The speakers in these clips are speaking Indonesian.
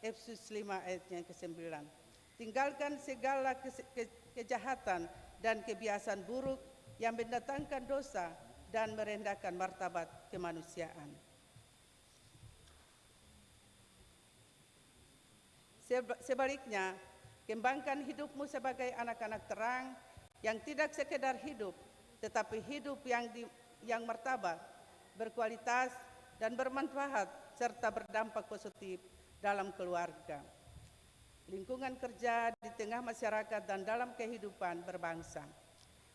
Efesus 5 ayat yang ke-9. Tinggalkan segala kejahatan dan kebiasaan buruk yang mendatangkan dosa dan merendahkan martabat kemanusiaan. Sebaliknya, kembangkan hidupmu sebagai anak-anak terang yang tidak sekedar hidup, tetapi hidup yang martabat, berkualitas, dan bermanfaat, serta berdampak positif dalam keluarga, lingkungan kerja, di tengah masyarakat, dan dalam kehidupan berbangsa.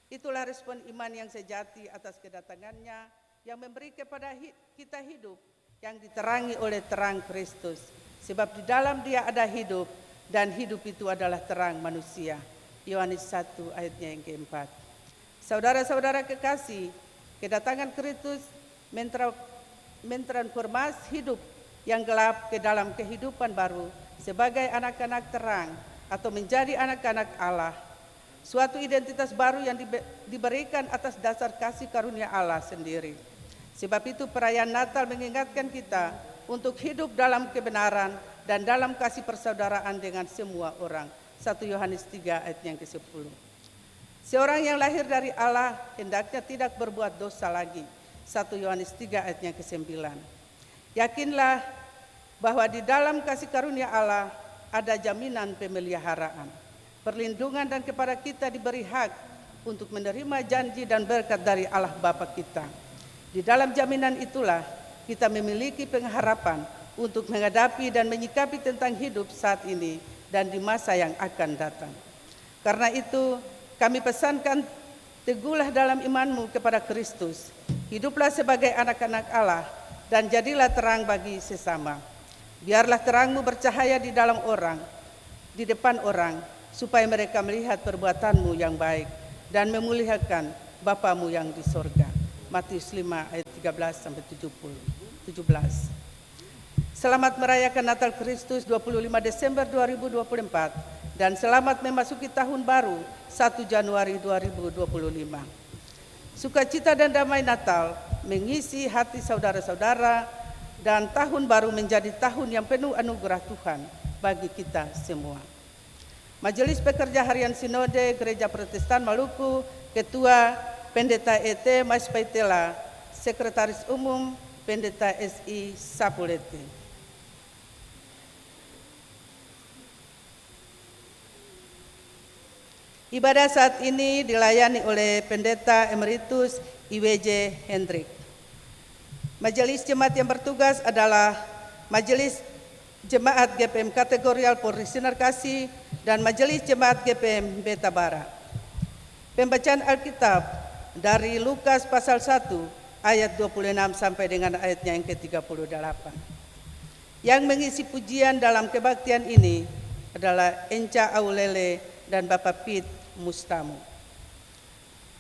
Itulah respon iman yang sejati atas kedatangannya yang memberi kepada kita hidup yang diterangi oleh terang Kristus. Sebab di dalam Dia ada hidup, dan hidup itu adalah terang manusia. Yohanes 1 ayatnya yang keempat. Saudara-saudara kekasih, kedatangan Kristus mentransformasi hidup yang gelap ke dalam kehidupan baru sebagai anak-anak terang atau menjadi anak-anak Allah. Suatu identitas baru yang diberikan atas dasar kasih karunia Allah sendiri. Sebab itu perayaan Natal mengingatkan kita untuk hidup dalam kebenaran dan dalam kasih persaudaraan dengan semua orang. 1 Yohanes 3 ayat yang ke-10. Seorang yang lahir dari Allah hendaknya tidak berbuat dosa lagi. 1 Yohanes 3 ayat yang ke-9. Yakinlah bahwa di dalam kasih karunia Allah ada jaminan pemeliharaan, perlindungan, dan kepada kita diberi hak untuk menerima janji dan berkat dari Allah Bapa kita. Di dalam jaminan itulah kita memiliki pengharapan untuk menghadapi dan menyikapi tentang hidup saat ini dan di masa yang akan datang. Karena itu kami pesankan, teguhlah dalam imanmu kepada Kristus, hiduplah sebagai anak-anak Allah, dan jadilah terang bagi sesama. Biarlah terangmu bercahaya di dalam orang, di depan orang, supaya mereka melihat perbuatanmu yang baik dan memuliakan Bapamu yang di sorga. Matius 5 ayat 13-17. Selamat merayakan Natal Kristus 25 Desember 2024 dan selamat memasuki tahun baru 1 Januari 2025. Sukacita dan damai Natal mengisi hati saudara-saudara dan tahun baru menjadi tahun yang penuh anugerah Tuhan bagi kita semua. Majelis Pekerja Harian Sinode Gereja Protestan Maluku, Ketua Pendeta ET Mas Paitela, Sekretaris Umum Pendeta SI Sapulete. Ibadah saat ini dilayani oleh Pendeta Emeritus IWJ Hendrik. Majelis Jemaat yang bertugas adalah Majelis Jemaat GPM Kategorial Polri Sinar Kasih dan Majelis Jemaat GPM Beta Bara. Pembacaan Alkitab dari Lukas pasal 1 ayat 26 sampai dengan ayatnya yang ke-38. Yang mengisi pujian dalam kebaktian ini adalah Enca Aulele dan Bapak Pit Mustamu.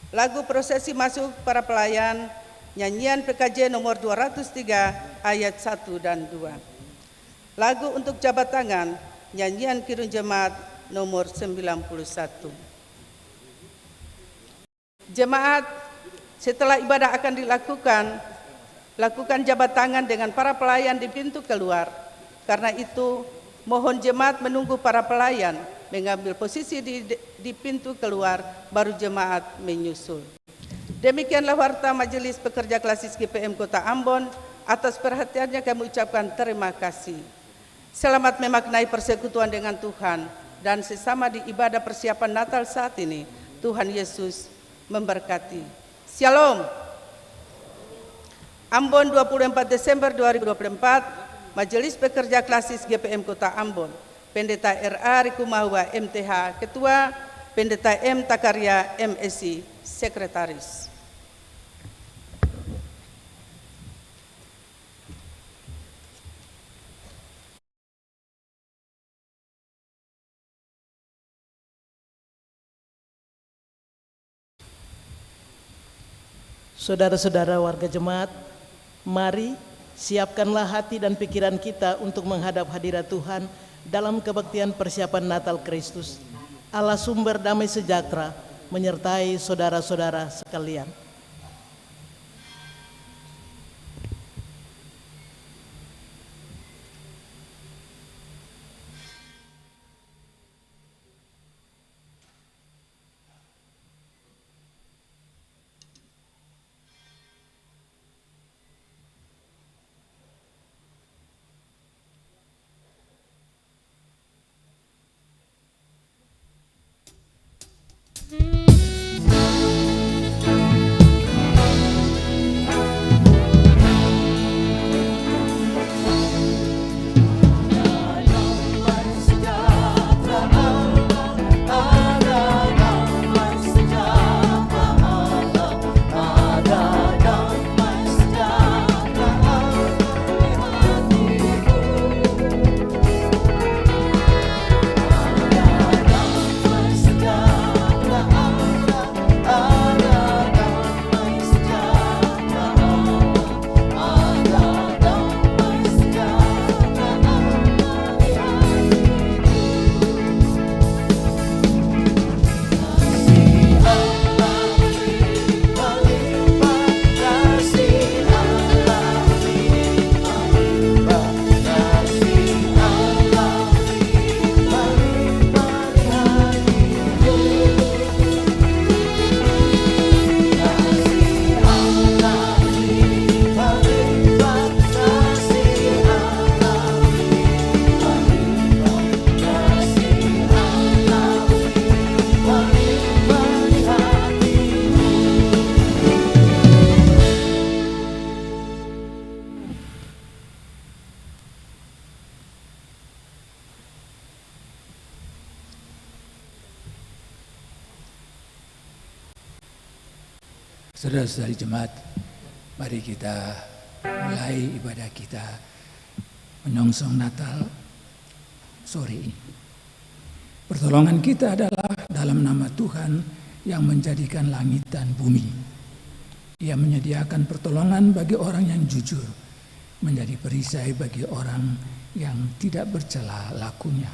Lagu prosesi masuk para pelayan, nyanyian PKJ nomor 203 ayat 1 dan 2. Lagu untuk jabat tangan, nyanyian Kirun Jemaat nomor 91. Jemaat, setelah ibadah akan lakukan jabat tangan dengan para pelayan di pintu keluar. Karena itu, mohon jemaat menunggu para pelayan mengambil posisi di pintu keluar, baru jemaat menyusul. Demikianlah warta Majelis Pekerja Klasis GPM Kota Ambon. Atas perhatiannya kami ucapkan terima kasih. Selamat memaknai persekutuan dengan Tuhan dan sesama di ibadah persiapan Natal saat ini. Tuhan Yesus memberkati. Shalom. Ambon 24 Desember 2024, Majelis Pekerja Klasis GPM Kota Ambon. Pendeta RA Rikumahwa MTH Ketua, Pendeta M Takarya MSI Sekretaris. Saudara-saudara warga jemaat, mari siapkanlah hati dan pikiran kita untuk menghadap hadirat Tuhan dalam kebaktian persiapan Natal Kristus. Allah sumber damai sejahtera menyertai saudara-saudara sekalian. Saudara-saudari jemaat, mari kita mulai ibadah kita menyongsong Natal sore ini. Pertolongan kita adalah dalam nama Tuhan yang menjadikan langit dan bumi. Ia menyediakan pertolongan bagi orang yang jujur, menjadi perisai bagi orang yang tidak bercela lakunya.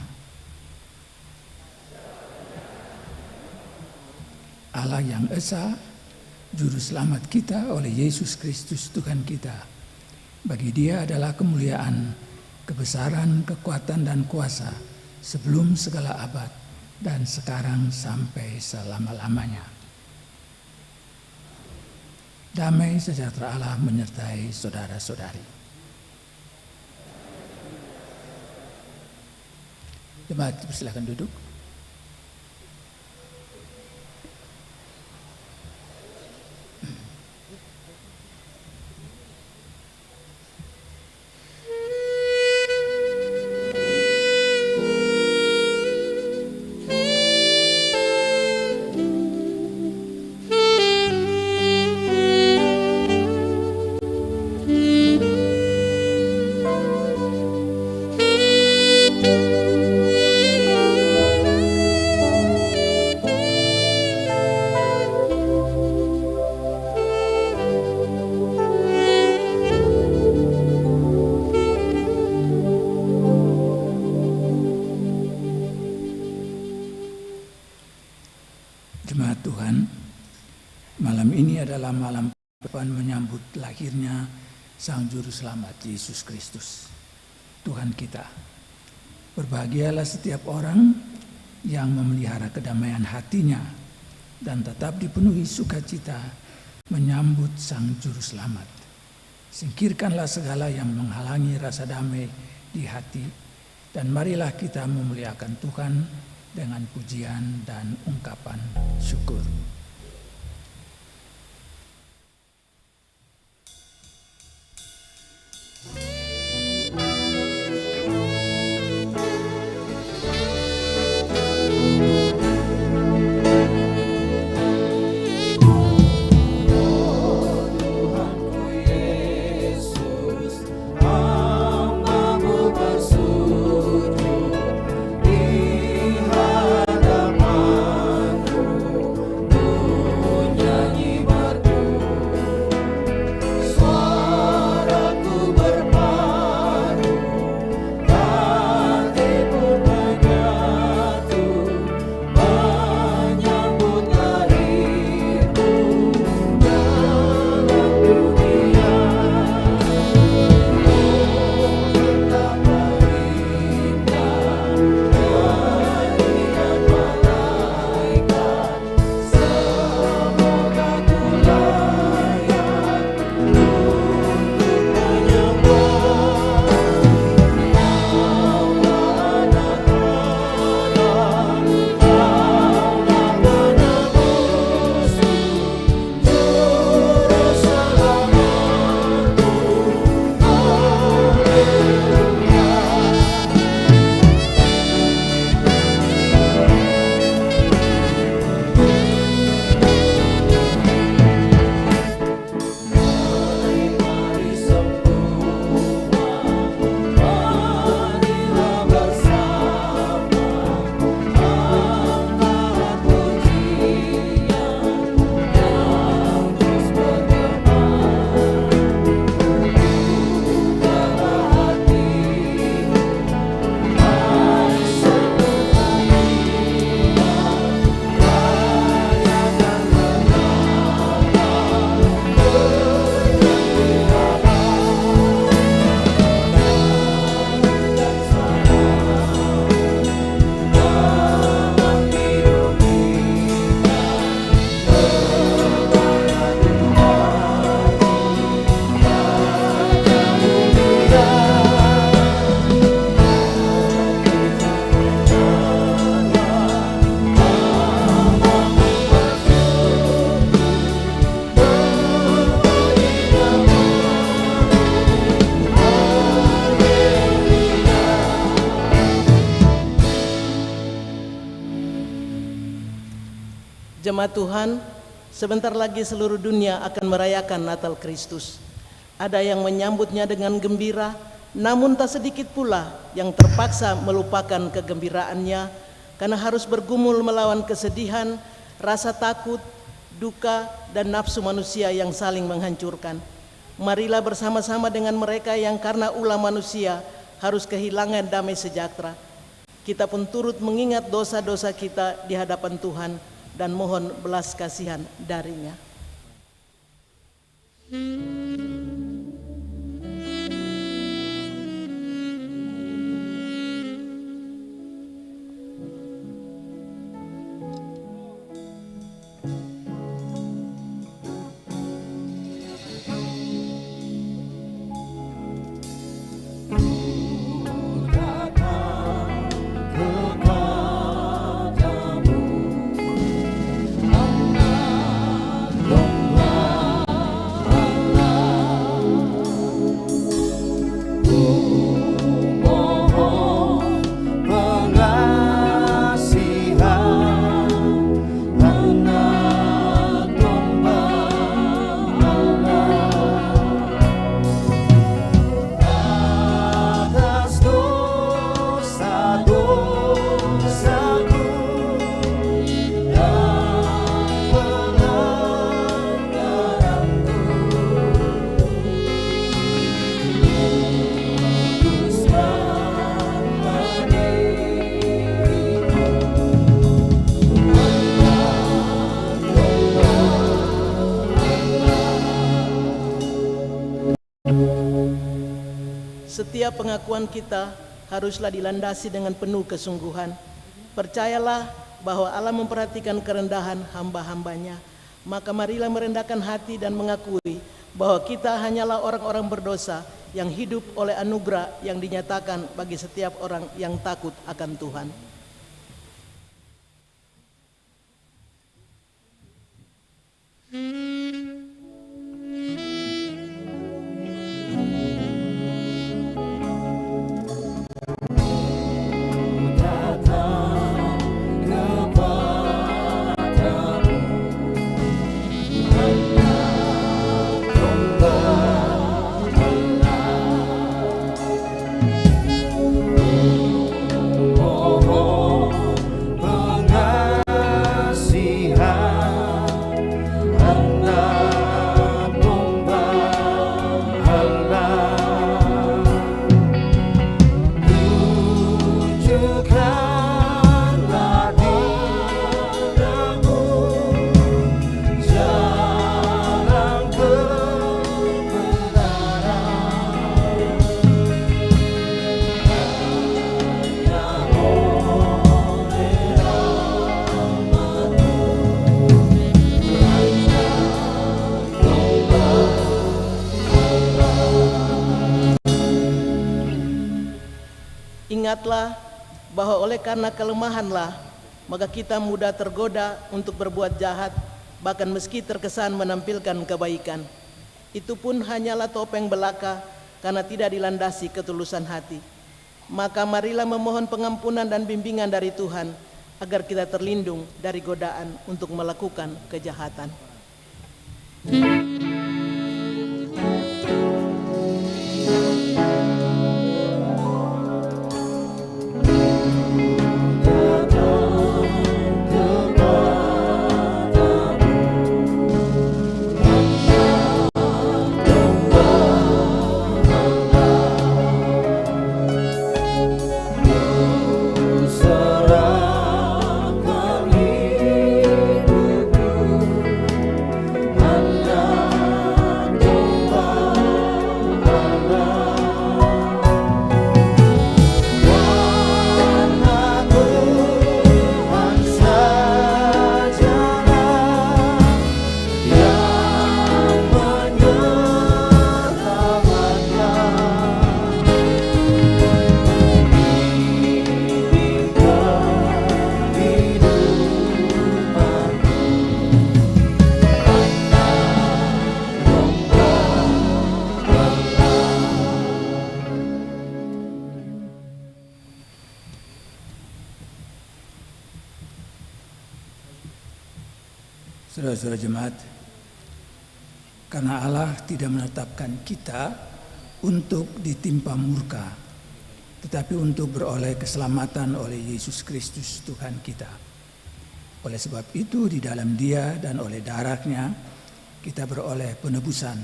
Allah yang esa, Juru Selamat kita oleh Yesus Kristus Tuhan kita. Bagi Dia adalah kemuliaan, kebesaran, kekuatan dan kuasa sebelum segala abad dan sekarang sampai selama-lamanya. Damai sejahtera Allah menyertai saudara-saudari. Jemaat, silakan duduk. Jemaat Tuhan, malam ini adalah malam menyambut lahirnya Sang Juru Selamat Yesus Kristus, Tuhan kita. Berbahagialah setiap orang yang memelihara kedamaian hatinya dan tetap dipenuhi sukacita menyambut Sang Juru Selamat. Singkirkanlah segala yang menghalangi rasa damai di hati, dan marilah kita memuliakan Tuhan dengan pujian dan ungkapan syukur. Di hadapan-Mu Jemaat Tuhan, sebentar lagi seluruh dunia akan merayakan Natal Kristus. Ada yang menyambutnya dengan gembira, namun tak sedikit pula yang terpaksa melupakan kegembiraannya karena harus bergumul melawan kesedihan, rasa takut, duka, dan nafsu manusia yang saling menghancurkan. Marilah bersama-sama dengan mereka yang karena ulah manusia harus kehilangan damai sejahtera. Kita pun turut mengingat dosa-dosa kita di hadapan Tuhan dan mohon belas kasihan darinya. Setiap pengakuan kita haruslah dilandasi dengan penuh kesungguhan. Percayalah bahwa Allah memperhatikan kerendahan hamba-hambanya. Maka marilah merendahkan hati dan mengakui bahwa kita hanyalah orang-orang berdosa yang hidup oleh anugerah yang dinyatakan bagi setiap orang yang takut akan Tuhan. Ingatlah bahwa oleh karena kelemahanlah maka kita mudah tergoda untuk berbuat jahat, bahkan meski terkesan menampilkan kebaikan. Itu pun hanyalah topeng belaka karena tidak dilandasi ketulusan hati. Maka marilah memohon pengampunan dan bimbingan dari Tuhan agar kita terlindung dari godaan untuk melakukan kejahatan. Serahkan hidupku, Anda Saudara-saudara jemaat, karena Allah tidak menetapkan kita untuk ditimpa murka, tetapi untuk beroleh keselamatan oleh Yesus Kristus Tuhan kita. Oleh sebab itu di dalam Dia dan oleh darahnya kita beroleh penebusan,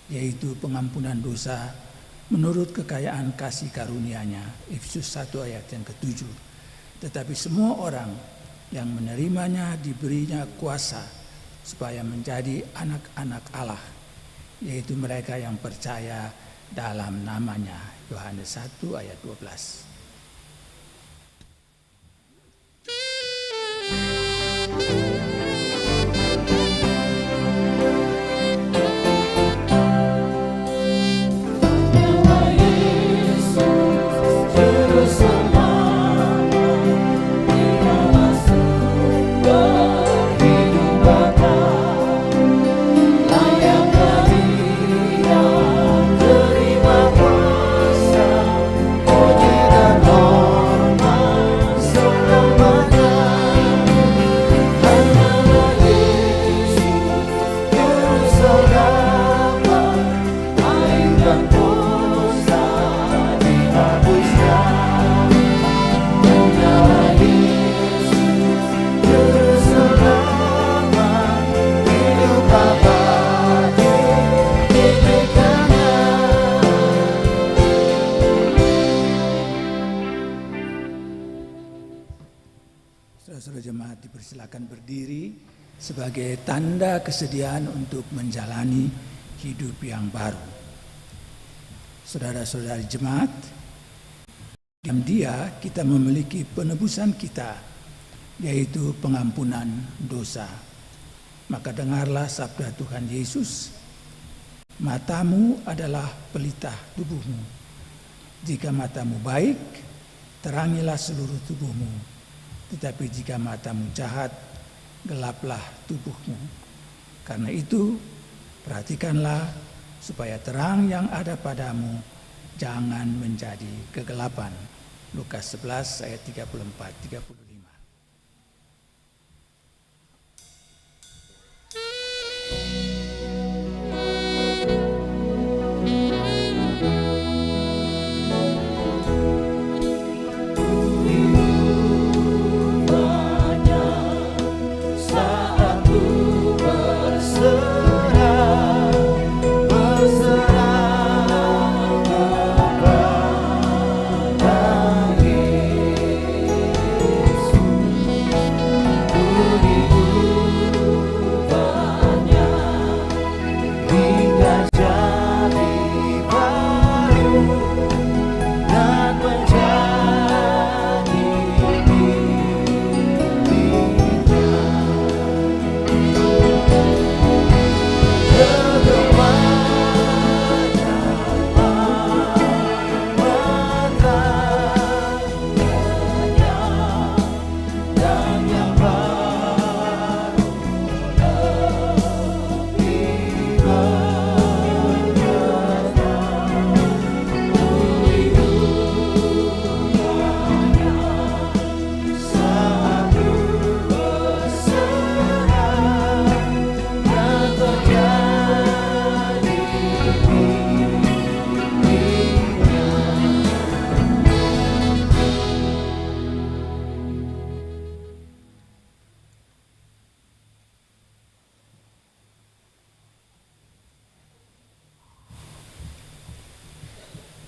yaitu pengampunan dosa menurut kekayaan kasih karunia-Nya. Efesus 1 ayat yang ke-7. Tetapi semua orang yang menerimanya diberinya kuasa supaya menjadi anak-anak Allah, yaitu mereka yang percaya dalam namanya. Yohanes 1 ayat 12. Saudara jemaat dipersilakan berdiri sebagai tanda kesediaan untuk menjalani hidup yang baru. Saudara-saudari jemaat, dalam Dia kita memiliki penebusan kita, yaitu pengampunan dosa. Maka dengarlah sabda Tuhan Yesus, matamu adalah pelita tubuhmu. Jika matamu baik, terangilah seluruh tubuhmu. Tetapi jika matamu jahat, gelaplah tubuhmu. Karena itu, perhatikanlah supaya terang yang ada padamu jangan menjadi kegelapan. Lukas 11 ayat 34-35.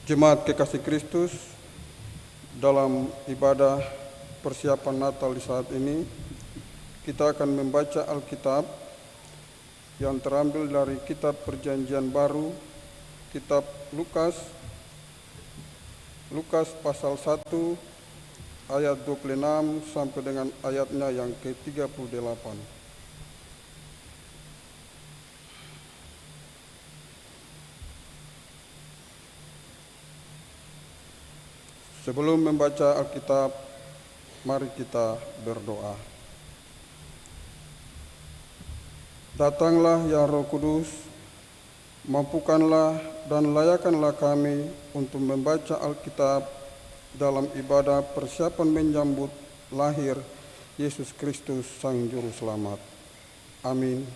Jemaat kekasih Kristus, dalam ibadah persiapan Natal di saat ini, kita akan membaca Alkitab yang terambil dari kitab Perjanjian Baru, kitab Lukas pasal 1 ayat 26 sampai dengan ayatnya yang ke-38. Sebelum membaca Alkitab, mari kita berdoa. Datanglah ya Roh Kudus, mampukanlah dan layakanlah kami untuk membaca Alkitab dalam ibadah persiapan menyambut lahir Yesus Kristus Sang Juru Selamat. Amin.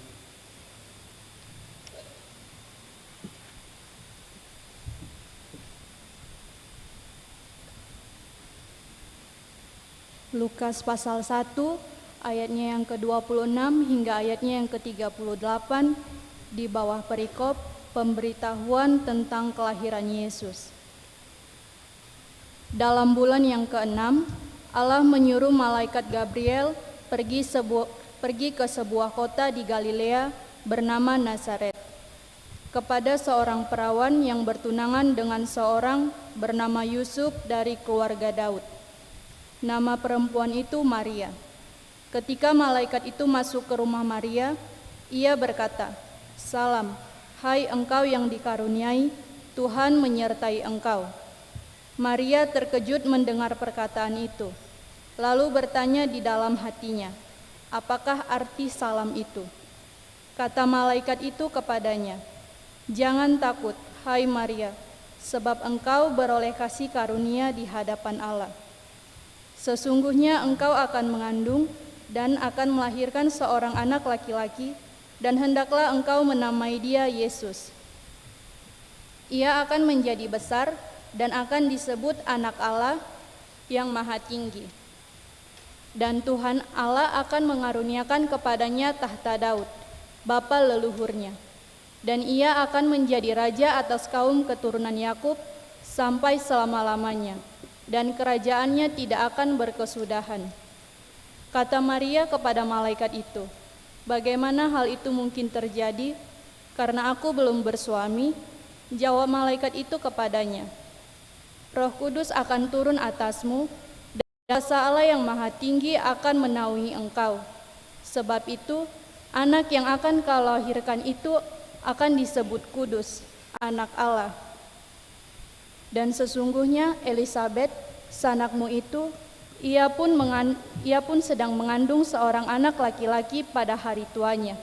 Lukas pasal 1 ayatnya yang ke-26 hingga ayatnya yang ke-38 di bawah perikop pemberitahuan tentang kelahiran Yesus. Dalam bulan yang ke-6, Allah menyuruh malaikat Gabriel pergi ke sebuah kota di Galilea bernama Nazaret, kepada seorang perawan yang bertunangan dengan seorang bernama Yusuf dari keluarga Daud. Nama perempuan itu Maria. Ketika malaikat itu masuk ke rumah Maria, ia berkata, "Salam, hai engkau yang dikaruniai, Tuhan menyertai engkau." Maria terkejut mendengar perkataan itu, lalu bertanya di dalam hatinya, "Apakah arti salam itu?" Kata malaikat itu kepadanya, "Jangan takut, hai Maria, sebab engkau beroleh kasih karunia di hadapan Allah. Sesungguhnya engkau akan mengandung dan akan melahirkan seorang anak laki-laki, dan hendaklah engkau menamai dia Yesus. Ia akan menjadi besar dan akan disebut Anak Allah yang Maha Tinggi. Dan Tuhan Allah akan mengaruniakan kepadanya tahta Daud, bapa leluhurnya. Dan ia akan menjadi raja atas kaum keturunan Yakub sampai selama-lamanya, dan kerajaannya tidak akan berkesudahan." Kata Maria kepada malaikat itu, "Bagaimana hal itu mungkin terjadi? Karena aku belum bersuami." Jawab malaikat itu kepadanya, "Roh Kudus akan turun atasmu, dan kuasa Allah yang Maha Tinggi akan menaungi engkau. Sebab itu, anak yang akan kau lahirkan itu akan disebut kudus, Anak Allah. Dan sesungguhnya Elisabet, sanakmu itu, ia pun sedang mengandung seorang anak laki-laki pada hari tuanya.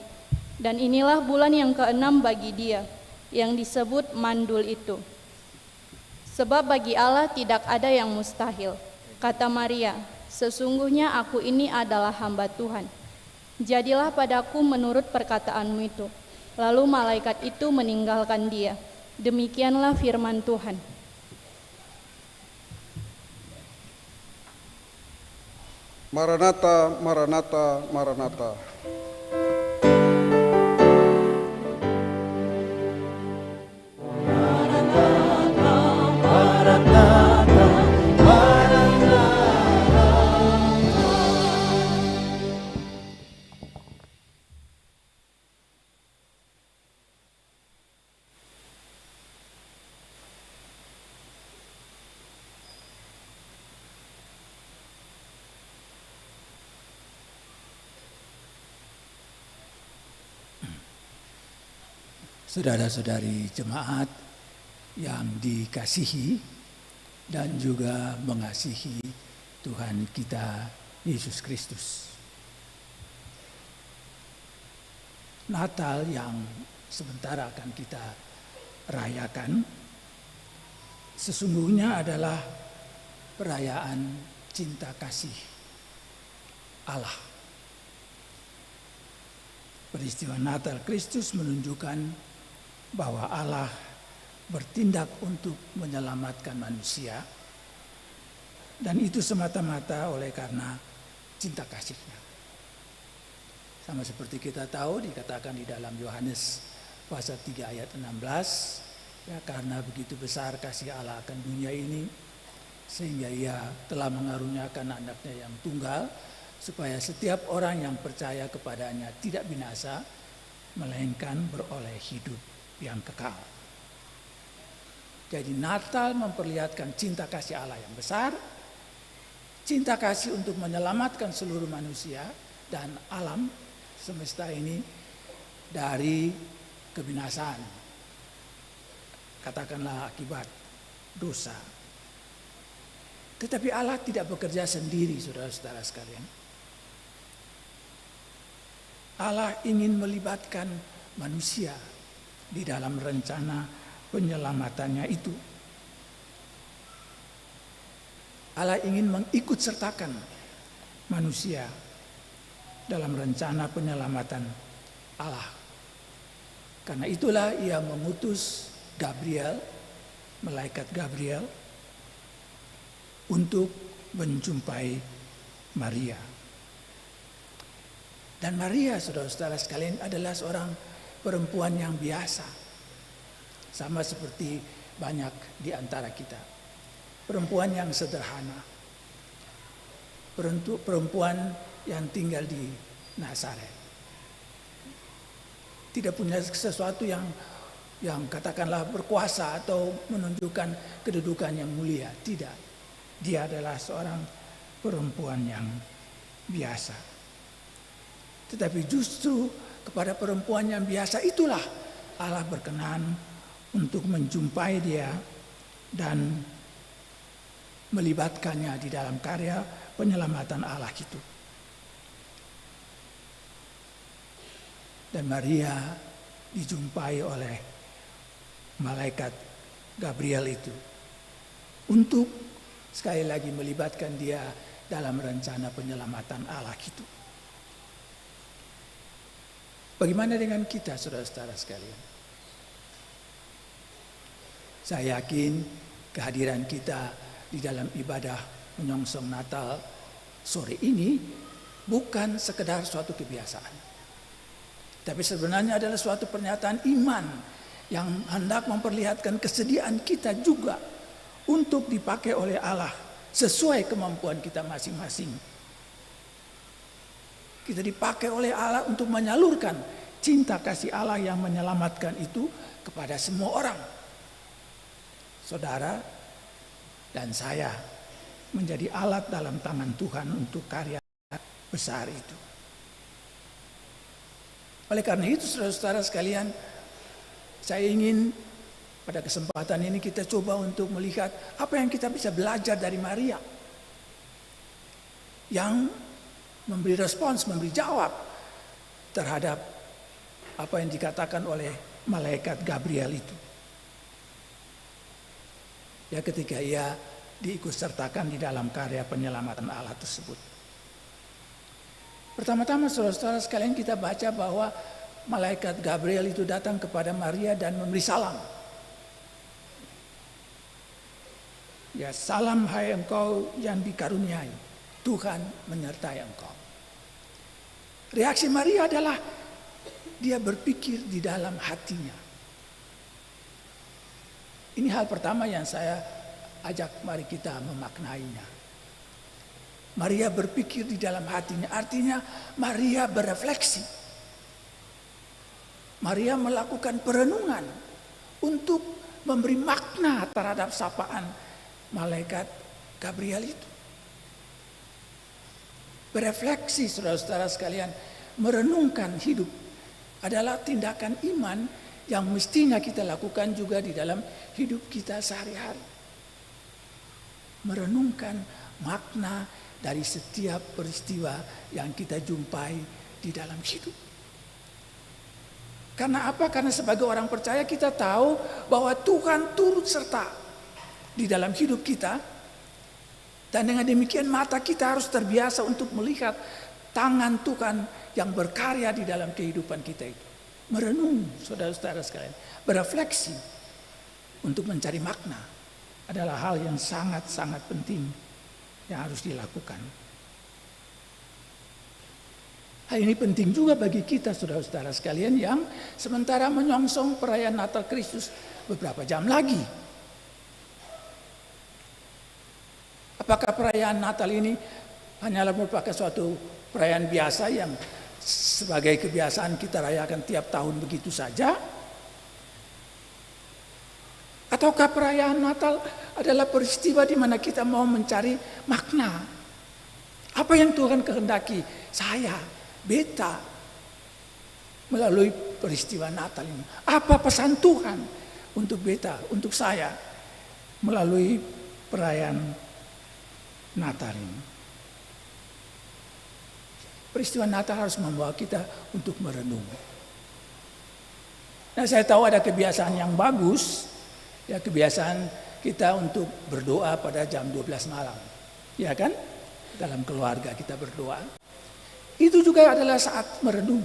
Dan inilah bulan yang ke-6 bagi dia, yang disebut mandul itu. Sebab bagi Allah tidak ada yang mustahil." Kata Maria, "Sesungguhnya aku ini adalah hamba Tuhan. Jadilah padaku menurut perkataanmu itu." Lalu malaikat itu meninggalkan dia. Demikianlah firman Tuhan. Maranatha, Maranatha, Maranatha. Saudara-saudari jemaat yang dikasihi dan juga mengasihi Tuhan kita Yesus Kristus. Natal yang sebentar akan kita rayakan sesungguhnya adalah perayaan cinta kasih Allah. Peristiwa Natal Kristus menunjukkan bahwa Allah bertindak untuk menyelamatkan manusia, dan itu semata-mata oleh karena cinta kasih-Nya. Sama seperti kita tahu dikatakan di dalam Yohanes pasal 3 ayat 16, ya, karena begitu besar kasih Allah akan dunia ini sehingga Ia telah mengaruniakan anaknya yang tunggal, supaya setiap orang yang percaya kepadanya tidak binasa, melainkan beroleh hidup yang kekal. Jadi Natal memperlihatkan cinta kasih Allah yang besar, cinta kasih untuk menyelamatkan seluruh manusia dan alam semesta ini dari kebinasaan, katakanlah akibat dosa. Tetapi Allah tidak bekerja sendiri, saudara-saudara sekalian. Allah ingin melibatkan manusia di dalam rencana penyelamatannya itu. Allah ingin mengikut sertakan manusia dalam rencana penyelamatan Allah. Karena itulah ia mengutus Gabriel, malaikat Gabriel, untuk menjumpai Maria. Dan Maria, saudara-saudara sekalian, adalah seorang perempuan yang biasa. Sama seperti banyak di antara kita. Perempuan yang sederhana. Perempuan yang tinggal di Nazaret. Tidak punya sesuatu yang katakanlah berkuasa atau menunjukkan kedudukan yang mulia. Tidak. Dia adalah seorang perempuan yang biasa. Tetapi justru kepada perempuan yang biasa itulah Allah berkenan untuk menjumpai dia dan melibatkannya di dalam karya penyelamatan Allah itu. Dan Maria dijumpai oleh malaikat Gabriel itu untuk sekali lagi melibatkan dia dalam rencana penyelamatan Allah itu. Bagaimana dengan kita, saudara-saudara sekalian? Saya yakin kehadiran kita di dalam ibadah menyongsong Natal sore ini bukan sekedar suatu kebiasaan. Tapi sebenarnya adalah suatu pernyataan iman yang hendak memperlihatkan kesediaan kita juga untuk dipakai oleh Allah sesuai kemampuan kita masing-masing. Kita dipakai oleh Allah untuk menyalurkan cinta kasih Allah yang menyelamatkan itu kepada semua orang. Saudara dan saya menjadi alat dalam tangan Tuhan untuk karya besar itu. Oleh karena itu, saudara-saudara sekalian, saya ingin pada kesempatan ini kita coba untuk melihat apa yang kita bisa belajar dari Maria yang memberi respons, memberi jawab terhadap apa yang dikatakan oleh malaikat Gabriel itu. Ya, ketika ia diikutsertakan di dalam karya penyelamatan Allah tersebut. Pertama-tama, saudara-saudara sekalian, kita baca bahwa malaikat Gabriel itu datang kepada Maria dan memberi salam. Ya, salam hai engkau yang dikaruniai, Tuhan menyertai engkau. Reaksi Maria adalah dia berpikir di dalam hatinya. Ini hal pertama yang saya ajak mari kita memaknainya. Maria berpikir di dalam hatinya, artinya Maria berefleksi. Maria melakukan perenungan untuk memberi makna terhadap sapaan malaikat Gabriel itu. Berefleksi, saudara-saudara sekalian, merenungkan hidup adalah tindakan iman yang mestinya kita lakukan juga di dalam hidup kita sehari-hari. Merenungkan makna dari setiap peristiwa yang kita jumpai di dalam hidup. Karena apa? Karena sebagai orang percaya kita tahu bahwa Tuhan turut serta di dalam hidup kita. Dan dengan demikian mata kita harus terbiasa untuk melihat tangan Tuhan yang berkarya di dalam kehidupan kita itu. Merenung, saudara-saudara sekalian, berefleksi untuk mencari makna adalah hal yang sangat-sangat penting yang harus dilakukan. Hal ini penting juga bagi kita, saudara-saudara sekalian, yang sementara menyongsong perayaan Natal Kristus beberapa jam lagi. Apakah perayaan Natal ini hanyalah merupakan suatu perayaan biasa yang sebagai kebiasaan kita rayakan tiap tahun begitu saja? Ataukah perayaan Natal adalah peristiwa di mana kita mau mencari makna? Apa yang Tuhan kehendaki saya, beta, melalui peristiwa Natal ini? Apa pesan Tuhan untuk beta, untuk saya, melalui perayaan Natal ini? Peristiwa Natal harus membawa kita untuk merenung. Nah, saya tahu ada kebiasaan yang bagus, ya, kebiasaan kita untuk berdoa pada jam 12 malam. Ya kan? Dalam keluarga kita berdoa. Itu juga adalah saat merenung.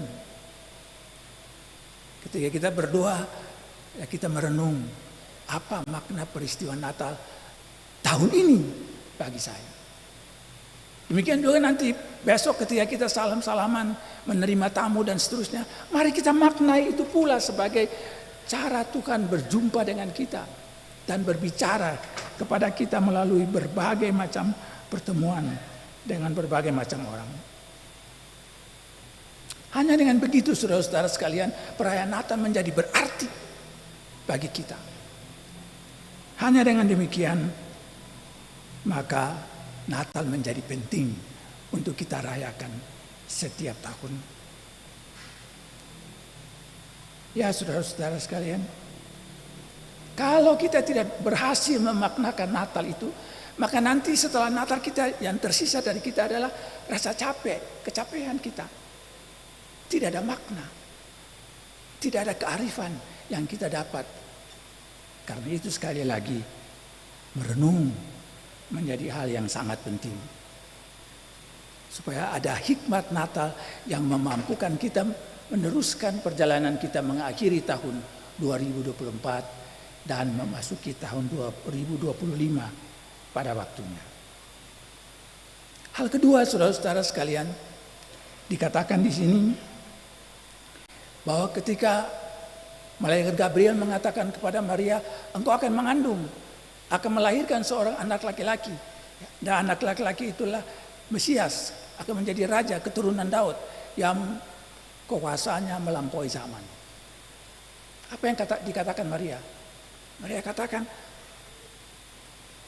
Ketika kita berdoa, ya kita merenung apa makna peristiwa Natal tahun ini bagi saya. Demikian juga nanti besok ketika kita salam-salaman, menerima tamu dan seterusnya, mari kita maknai itu pula sebagai cara Tuhan berjumpa dengan kita dan berbicara kepada kita melalui berbagai macam pertemuan dengan berbagai macam orang. Hanya dengan begitu saudara-saudara sekalian, perayaan Natal menjadi berarti bagi kita. Hanya dengan demikian, maka Natal menjadi penting untuk kita rayakan setiap tahun. Ya saudara-saudara sekalian, kalau kita tidak berhasil memaknakan Natal itu, maka nanti setelah Natal kita yang tersisa dari kita adalah rasa capek, kecapean kita. Tidak ada makna, tidak ada kearifan yang kita dapat. Karena itu sekali lagi merenung menjadi hal yang sangat penting. Supaya ada hikmat Natal yang memampukan kita meneruskan perjalanan kita mengakhiri tahun 2024 dan memasuki tahun 2025 pada waktunya. Hal kedua saudara-saudara sekalian, dikatakan di sini bahwa ketika malaikat Gabriel mengatakan kepada Maria, engkau akan mengandung, akan melahirkan seorang anak laki-laki. Dan anak laki-laki itulah Mesias, akan menjadi raja keturunan Daud yang kekuasaannya melampaui zaman. Apa yang dikatakan Maria? Maria katakan,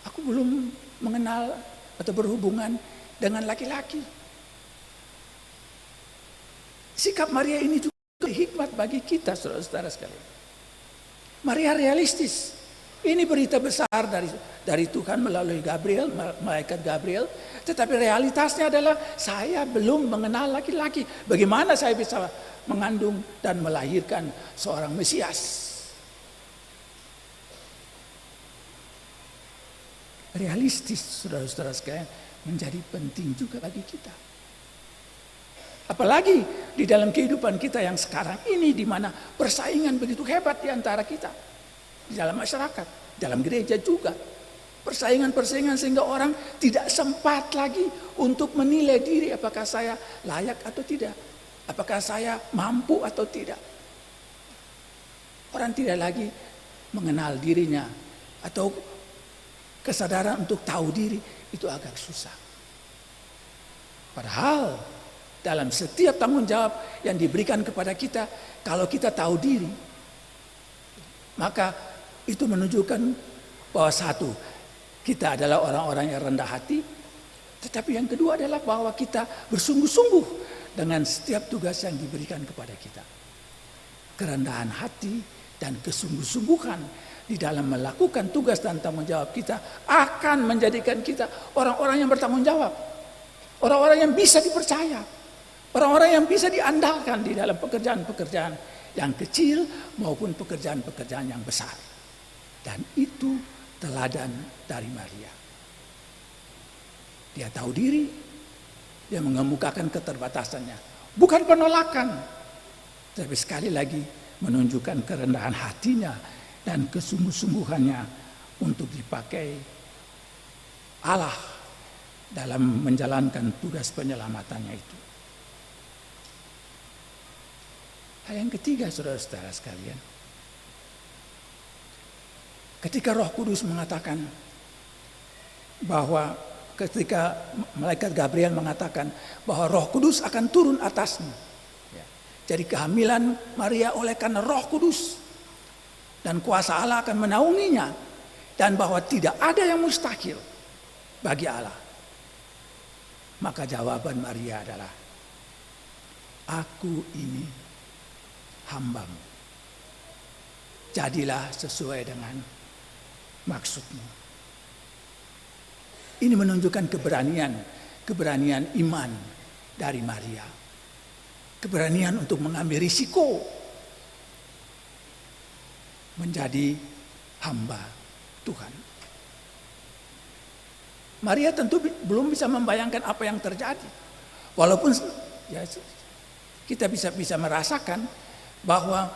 aku belum mengenal atau berhubungan dengan laki-laki. Sikap Maria ini juga hikmat bagi kita saudara-saudara sekalian. Maria realistis. Ini berita besar dari Tuhan melalui Gabriel, malaikat Gabriel. Tetapi realitasnya adalah saya belum mengenal laki-laki. Bagaimana saya bisa mengandung dan melahirkan seorang Mesias? Realistis saudara-saudara sekalian menjadi penting juga bagi kita. Apalagi di dalam kehidupan kita yang sekarang ini, di mana persaingan begitu hebat di antara kita. Di dalam masyarakat, dalam gereja juga. Persaingan-persaingan sehingga orang tidak sempat lagi untuk menilai diri apakah saya layak atau tidak. Apakah saya mampu atau tidak. Orang tidak lagi mengenal dirinya atau kesadaran untuk tahu diri itu agak susah. Padahal dalam setiap tanggung jawab yang diberikan kepada kita, kalau kita tahu diri, maka itu menunjukkan bahwa satu, kita adalah orang-orang yang rendah hati, tetapi yang kedua adalah bahwa kita bersungguh-sungguh dengan setiap tugas yang diberikan kepada kita. Kerendahan hati dan kesungguh-sungguhan di dalam melakukan tugas dan tanggung jawab kita akan menjadikan kita orang-orang yang bertanggung jawab, orang-orang yang bisa dipercaya, orang-orang yang bisa diandalkan di dalam pekerjaan-pekerjaan yang kecil maupun pekerjaan-pekerjaan yang besar. Dan itu teladan dari Maria. Dia tahu diri, dia mengemukakan keterbatasannya. Bukan penolakan, tapi sekali lagi menunjukkan kerendahan hatinya dan kesungguh-sungguhannya untuk dipakai Allah dalam menjalankan tugas penyelamatannya itu. Hal yang ketiga saudara-saudara sekalian, ketika Roh Kudus mengatakan bahwa ketika malaikat Gabriel mengatakan bahwa Roh Kudus akan turun atasmu. Jadi kehamilan Maria oleh karena Roh Kudus dan kuasa Allah akan menaunginya, dan bahwa tidak ada yang mustahil bagi Allah. Maka jawaban Maria adalah, aku ini hambamu. Jadilah sesuai dengan maksudmu. Ini menunjukkan keberanian iman dari Maria. Keberanian untuk mengambil risiko menjadi hamba Tuhan. Maria tentu belum bisa membayangkan apa yang terjadi. Walaupun ya, kita bisa merasakan bahwa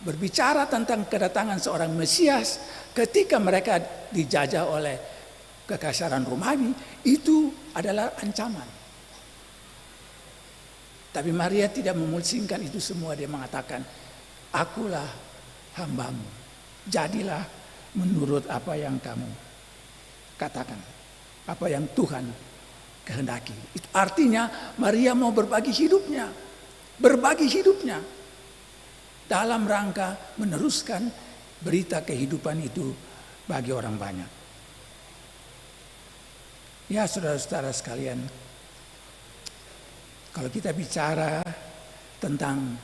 berbicara tentang kedatangan seorang Mesias ketika mereka dijajah oleh kekaisaran Romawi, itu adalah ancaman. Tapi Maria tidak memusingkan itu semua. Dia mengatakan, akulah hambamu, jadilah menurut apa yang kamu katakan, apa yang Tuhan kehendaki. Itu artinya Maria mau berbagi hidupnya dalam rangka meneruskan berita kehidupan itu bagi orang banyak. Ya, saudara-saudara sekalian, kalau kita bicara tentang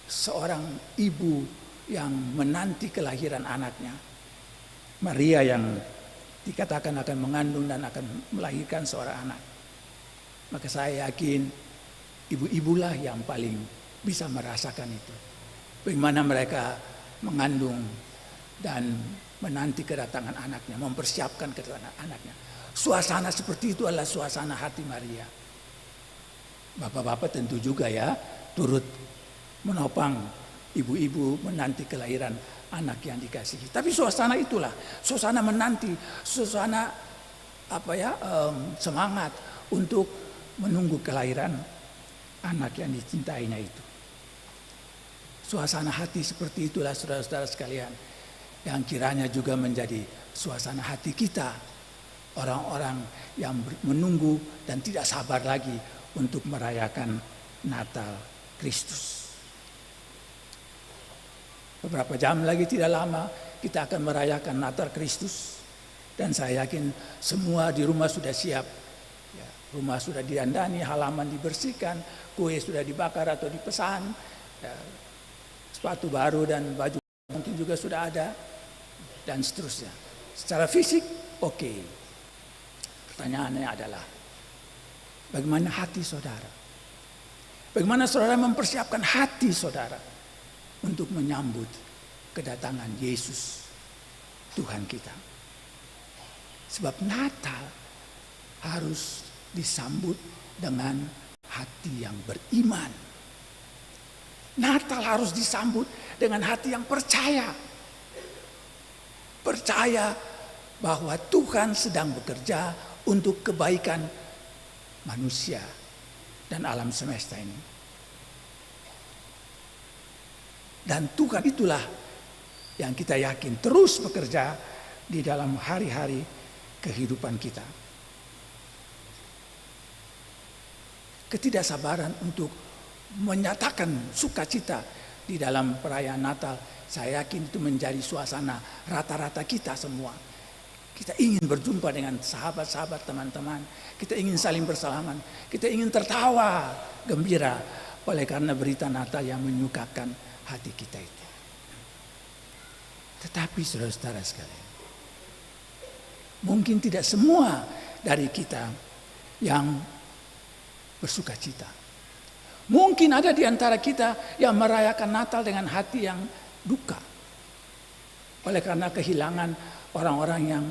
seorang ibu yang menanti kelahiran anaknya, Maria yang dikatakan akan mengandung dan akan melahirkan seorang anak, maka saya yakin ibu-ibulah yang paling bisa merasakan itu. Bagaimana mereka mengandung dan menanti kedatangan anaknya, mempersiapkan kedatangan anaknya. Suasana seperti itu adalah suasana hati Maria. Bapak-bapak tentu juga ya turut menopang ibu-ibu menanti kelahiran anak yang dikasihi. Tapi suasana itulah, suasana menanti, suasana semangat untuk menunggu kelahiran anak yang dicintainya itu. Suasana hati seperti itulah saudara-saudara sekalian yang kiranya juga menjadi suasana hati kita, orang-orang yang menunggu dan tidak sabar lagi untuk merayakan Natal Kristus. Beberapa jam lagi tidak lama kita akan merayakan Natal Kristus, dan saya yakin semua di rumah sudah siap. Ya, rumah sudah diandani, halaman dibersihkan, kue sudah dibakar atau dipesan, ya, sepatu baru dan baju mungkin juga sudah ada, dan seterusnya. Secara fisik oke. Pertanyaannya adalah, bagaimana hati saudara? Bagaimana saudara mempersiapkan hati saudara untuk menyambut kedatangan Yesus Tuhan kita? Sebab Natal harus disambut dengan hati yang beriman. Natal harus disambut dengan hati yang percaya. Percaya bahwa Tuhan sedang bekerja untuk kebaikan manusia dan alam semesta ini. Dan Tuhan itulah yang kita yakin terus bekerja di dalam hari-hari kehidupan kita. Ketidaksabaran untuk menyatakan sukacita di dalam perayaan Natal, saya yakin itu menjadi suasana rata-rata kita semua. Kita ingin berjumpa dengan sahabat-sahabat, teman-teman. Kita ingin saling bersalaman. Kita ingin tertawa gembira oleh karena berita Natal yang menyukakan hati kita itu. Tetapi saudara-saudara sekalian, mungkin tidak semua dari kita yang bersuka cita. Mungkin ada di antara kita yang merayakan Natal dengan hati yang duka oleh karena kehilangan orang-orang yang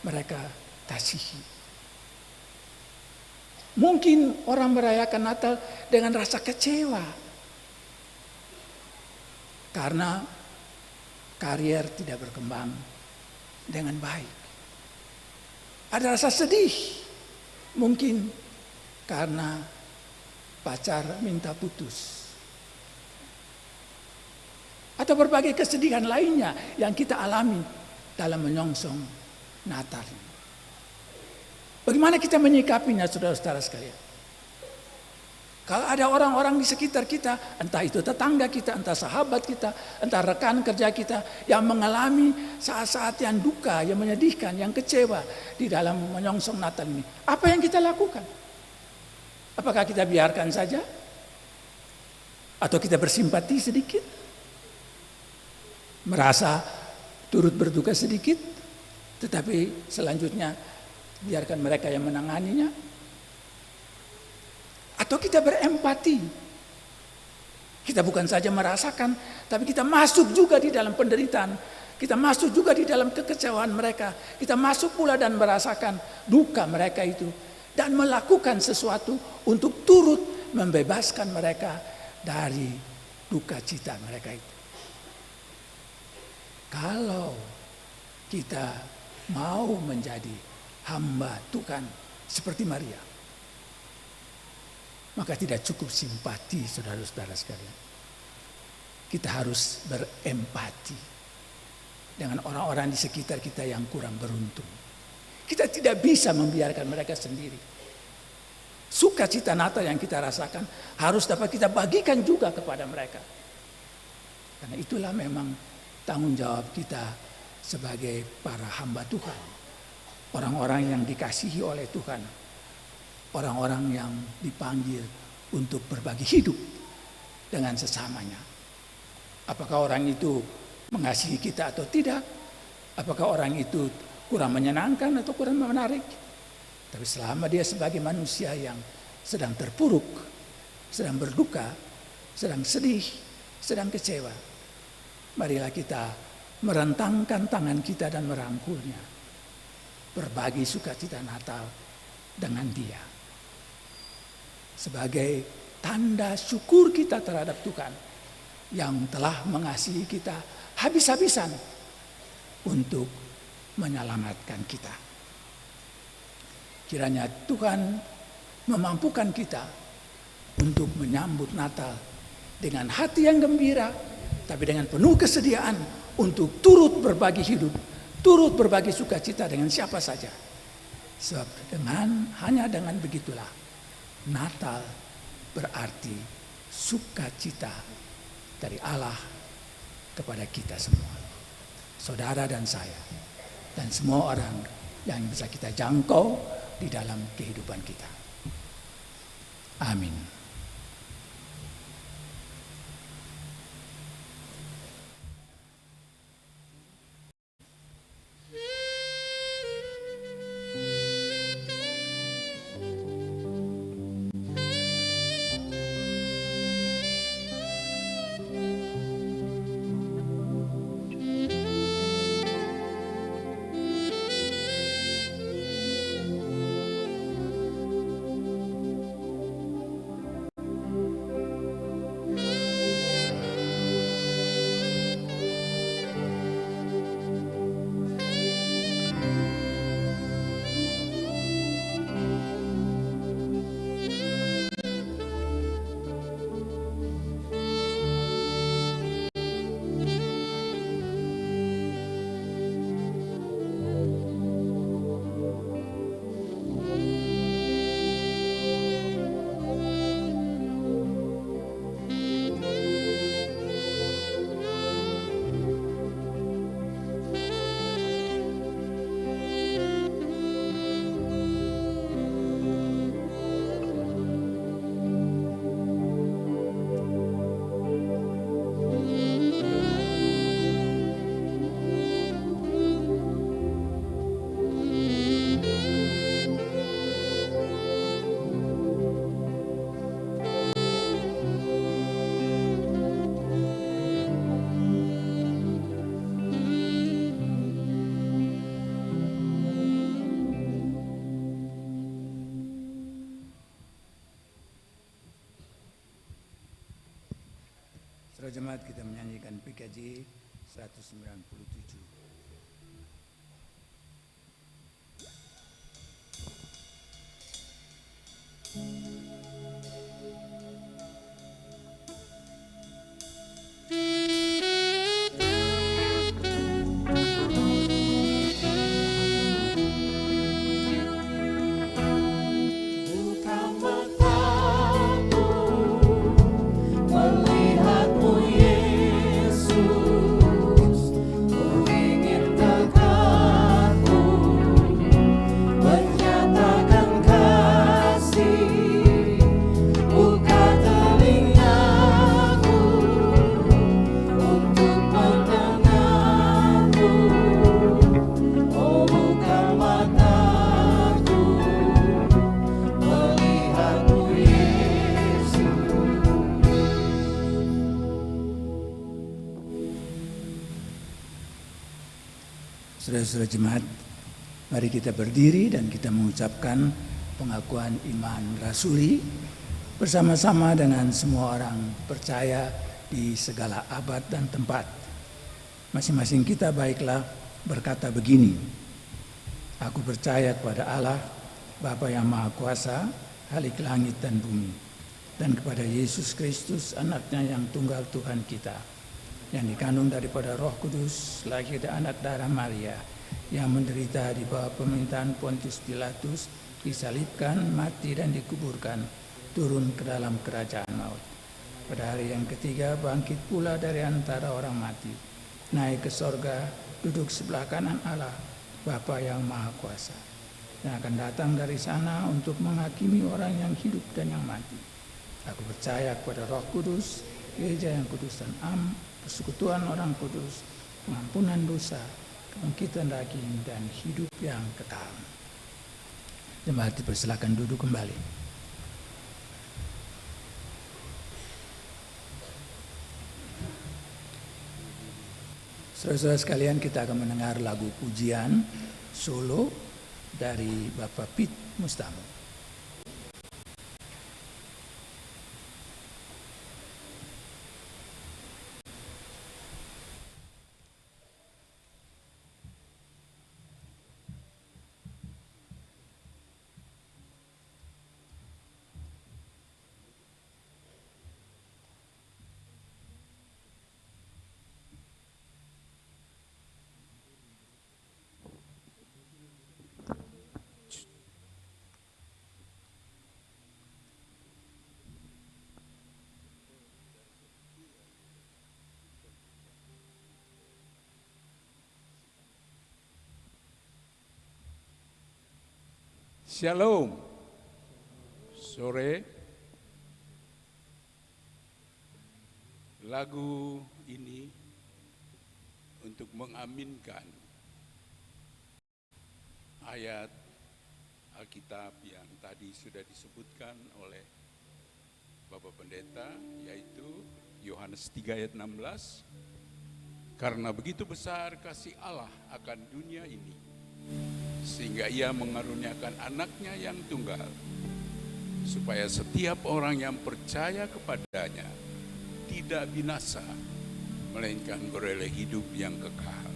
mereka kasihi. Mungkin orang merayakan Natal dengan rasa kecewa karena karier tidak berkembang dengan baik. Ada rasa sedih mungkin karena pacar minta putus. Atau berbagai kesedihan lainnya yang kita alami dalam menyongsong Natal. Bagaimana kita menyikapinya, saudara-saudara sekalian? Kalau ada orang-orang di sekitar kita, entah itu tetangga kita, entah sahabat kita, entah rekan kerja kita, yang mengalami saat-saat yang duka, yang menyedihkan, yang kecewa di dalam menyongsong Natal ini, apa yang kita lakukan? Apakah kita biarkan saja? Atau kita bersimpati sedikit? Merasa turut berduka sedikit? Tetapi selanjutnya biarkan mereka yang menanganinya? Atau kita berempati? Kita bukan saja merasakan, tapi kita masuk juga di dalam penderitaan. Kita masuk juga di dalam kekecewaan mereka. Kita masuk pula dan merasakan duka mereka itu. Dan melakukan sesuatu untuk turut membebaskan mereka dari duka cita mereka itu. Kalau kita mau menjadi hamba Tuhan seperti Maria, maka tidak cukup simpati, saudara-saudara sekalian. Kita harus berempati dengan orang-orang di sekitar kita yang kurang beruntung. Kita tidak bisa membiarkan mereka sendiri. Sukacita Natal yang kita rasakan harus dapat kita bagikan juga kepada mereka. Karena itulah memang tanggung jawab kita sebagai para hamba Tuhan. Orang-orang yang dikasihi oleh Tuhan. Orang-orang yang dipanggil untuk berbagi hidup dengan sesamanya. Apakah orang itu mengasihi kita atau tidak? Apakah orang itu kurang menyenangkan atau kurang menarik? Tapi selama dia sebagai manusia yang sedang terpuruk, sedang berduka, sedang sedih, sedang kecewa, marilah kita merentangkan tangan kita dan merangkulnya. Berbagi sukacita Natal dengan dia. Sebagai tanda syukur kita terhadap Tuhan yang telah mengasihi kita habis-habisan untuk menyelamatkan kita. Kiranya Tuhan memampukan kita untuk menyambut Natal dengan hati yang gembira, tapi dengan penuh kesediaan untuk turut berbagi hidup, turut berbagi sukacita dengan siapa saja. Sebab hanya dengan begitulah Natal berarti sukacita dari Allah kepada kita semua. Saudara dan saya dan semua orang yang bisa kita jangkau di dalam kehidupan kita. Amin. Saudara jemaat, kita menyanyikan PKJ 197. Saudara-saudara jemaat, mari kita berdiri dan kita mengucapkan pengakuan iman rasuli bersama-sama dengan semua orang percaya di segala abad dan tempat. Masing-masing kita baiklah berkata begini: Aku percaya kepada Allah, Bapa yang Maha Kuasa, Khalik langit dan bumi, dan kepada Yesus Kristus, anaknya yang tunggal Tuhan kita, yang dikandung daripada Roh Kudus, lahir dari anak darah Maria, yang menderita di bawah pemerintahan Pontius Pilatus, disalibkan, mati dan dikuburkan, turun ke dalam kerajaan maut. Pada hari yang ketiga bangkit pula dari antara orang mati, naik ke sorga, duduk sebelah kanan Allah, Bapa yang Maha Kuasa, yang akan datang dari sana untuk menghakimi orang yang hidup dan yang mati. Aku percaya kepada Roh Kudus, gereja yang kudus dan am, persekutuan orang kudus, pengampunan dosa, kebangkitan daging, dan hidup yang kekal. Jemaat dipersilakan duduk kembali. Saudara-saudara sekalian, kita akan mendengar lagu pujian solo dari Bapak Pit Mustamu. Shalom. Sore lagu ini untuk mengaminkan ayat Alkitab yang tadi sudah disebutkan oleh Bapak Pendeta, yaitu Yohanes 3 ayat 16. Karena begitu besar kasih Allah akan dunia ini, sehingga ia mengaruniakan anaknya yang tunggal, supaya setiap orang yang percaya kepadanya tidak binasa, melainkan beroleh hidup yang kekal.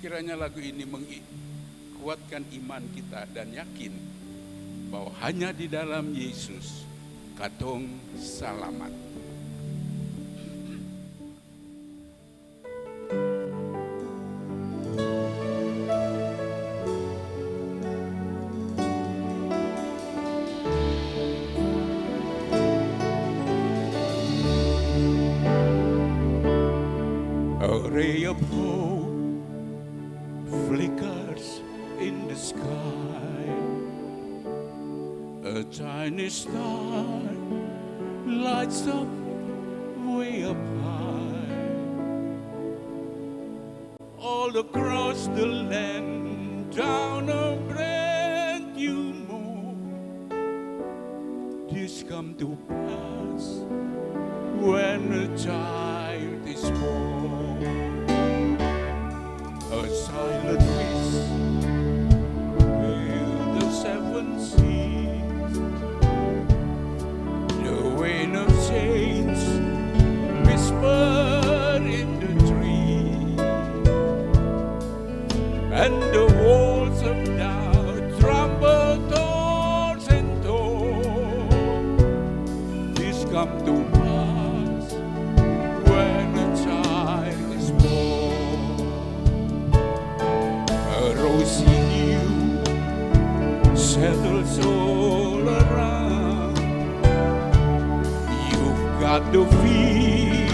Kiranya lagu ini menguatkan iman kita dan yakin bahwa hanya di dalam Yesus katong selamat. Ray of hope flickers in the sky. A tiny star lights up way up high. All across the land, down a brand new moon, this come to pass when a child is born. A silent wish fill the seven seas. The wind of change whisper in the trees, and the walls of doubt tremble towards and towards. This come to pass when a child is born. Rosy dew settles all around. You've got to feel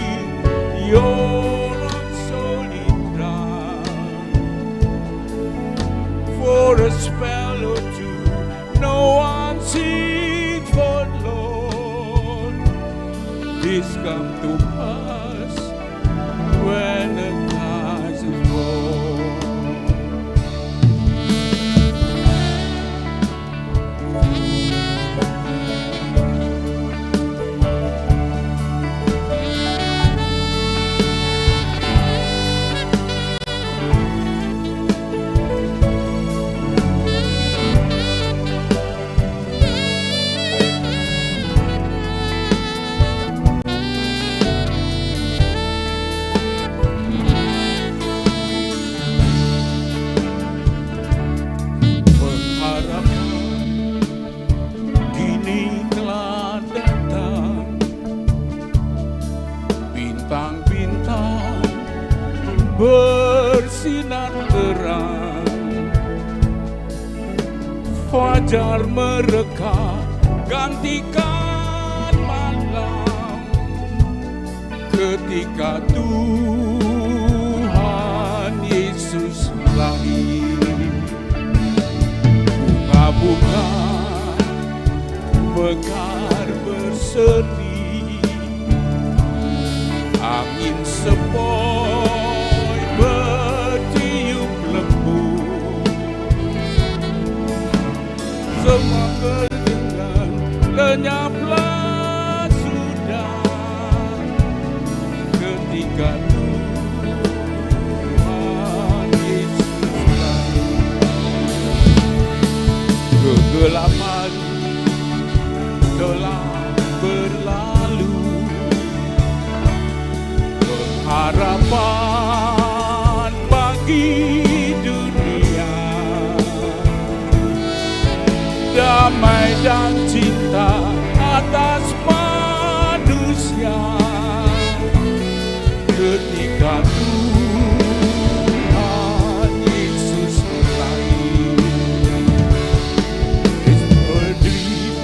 you're on solid ground. For a spell or two, no one sees for Lord. This come to pass when the Christ is born. fajar mereka gantikan malam ketika Tuhan Yesus lahir. Bunga-bunga mekar berseri, angin sepoi bertiup lembut, semua kedengaran lenyaplah sudah ketika Tuhan Yesus lahir. Kegelapan telah berlalu, pengharapan bagi dunia, damai dan cinta atas manusia ketika Tuhan Yesus lahir. It's a dream,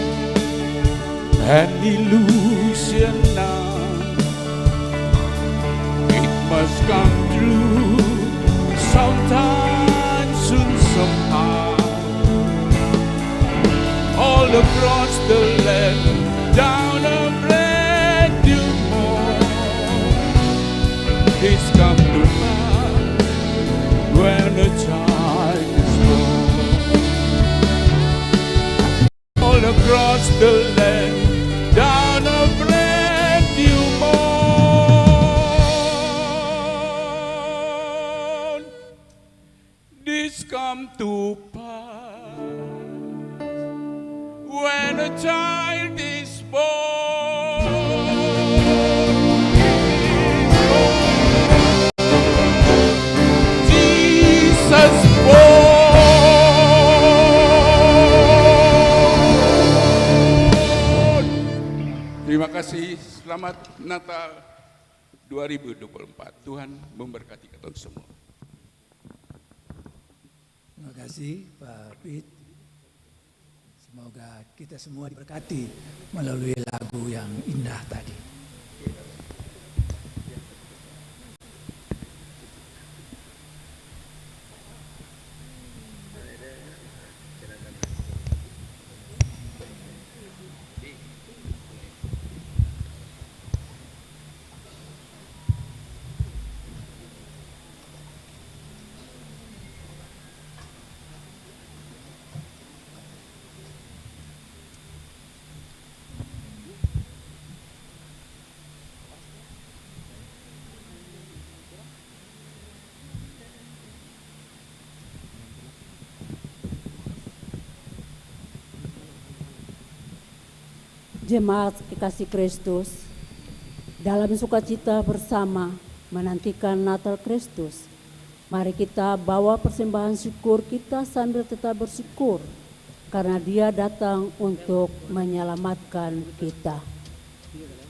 an illusion now, it must come true sometime soon somehow. All across the land, down a brand new morn, this come to pass when a child is born. All across the land, down a brand new morn, this come to pass when a child is born. Jesus born. Terima kasih, selamat Natal 2024. Tuhan memberkati kita semua. Terima kasih Pak Pit. Semoga kita semua diberkati melalui lagu yang indah tadi. Jemaat kekasih Kristus, dalam sukacita bersama menantikan Natal Kristus, mari kita bawa persembahan syukur kita sambil tetap bersyukur karena Dia datang untuk menyelamatkan kita. Raya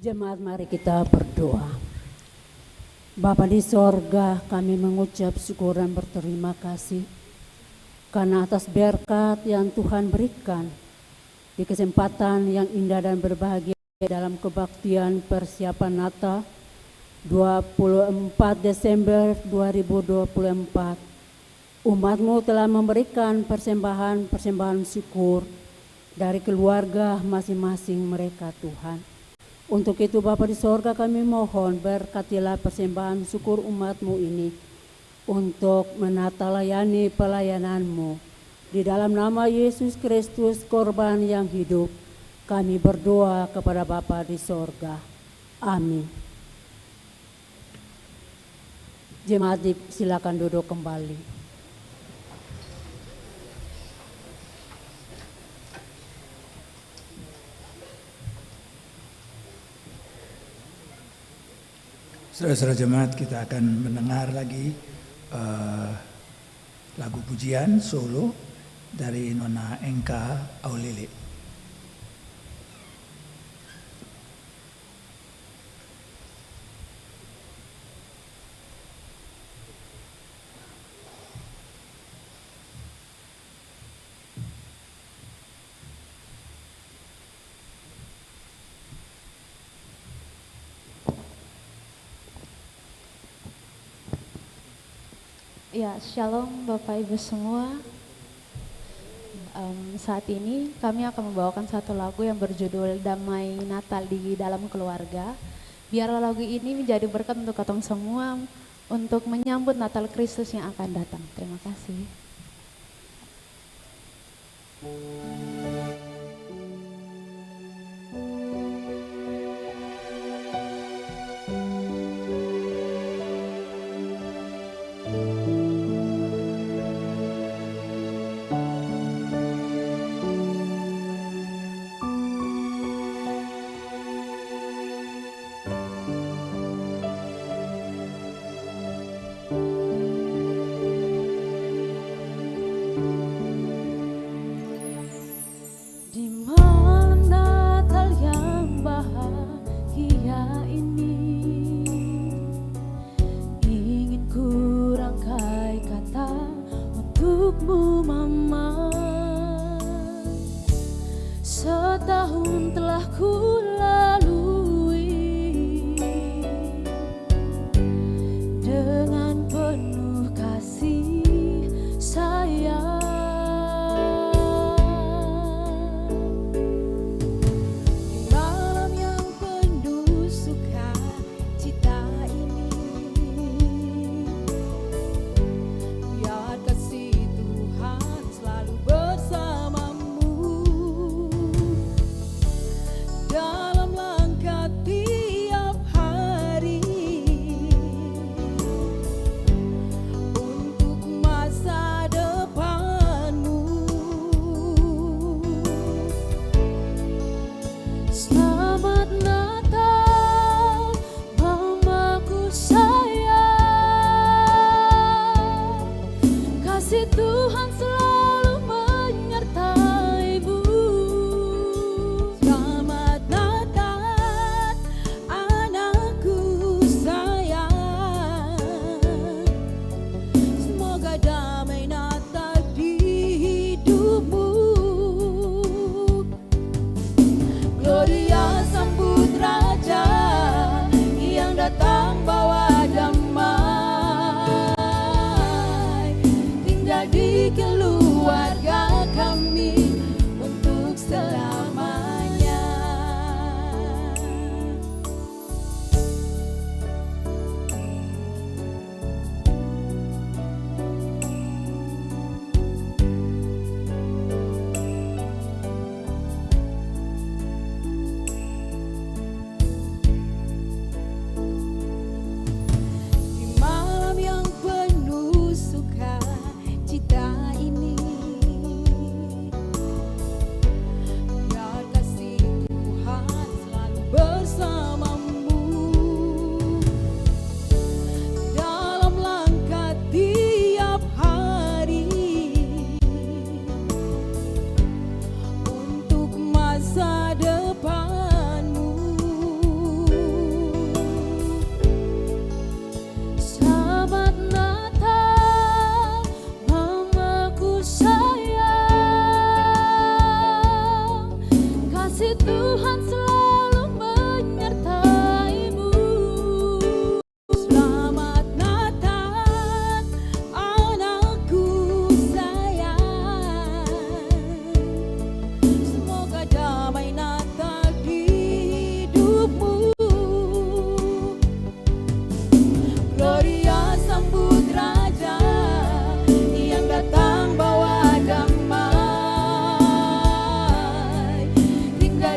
Jemaat, mari kita berdoa. Bapa di sorga, kami mengucap syukur dan berterima kasih karena atas berkat yang Tuhan berikan di kesempatan yang indah dan berbahagia dalam kebaktian persiapan Natal 24 Desember 2024. Umat-Mu telah memberikan persembahan syukur dari keluarga masing-masing mereka, Tuhan. Untuk itu Bapa di sorga, kami mohon berkatilah persembahan syukur umat-Mu ini untuk menata layani pelayanan-Mu. Di dalam nama Yesus Kristus, korban yang hidup, kami berdoa kepada Bapa di sorga. Amin. Jemaat, silakan duduk kembali. Saudara-saudara jemaat, kita akan mendengar lagi lagu pujian solo dari Nona Engka Aulili. Ya, shalom Bapak Ibu semua. Saat ini kami akan membawakan satu lagu yang berjudul Damai Natal di Dalam Keluarga. Biarlah lagu ini menjadi berkat untuk katong semua untuk menyambut Natal Kristus yang akan datang. Terima kasih.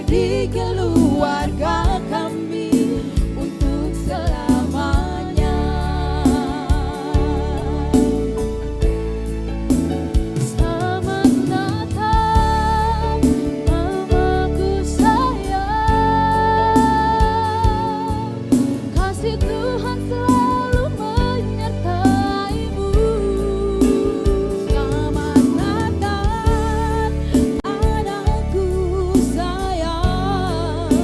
di keluarga kami untuk selamanya. Selamat Natal, mamaku sayang, kasih Tuhan selalu menyertaimu. Selamat Natal, anakku sayang,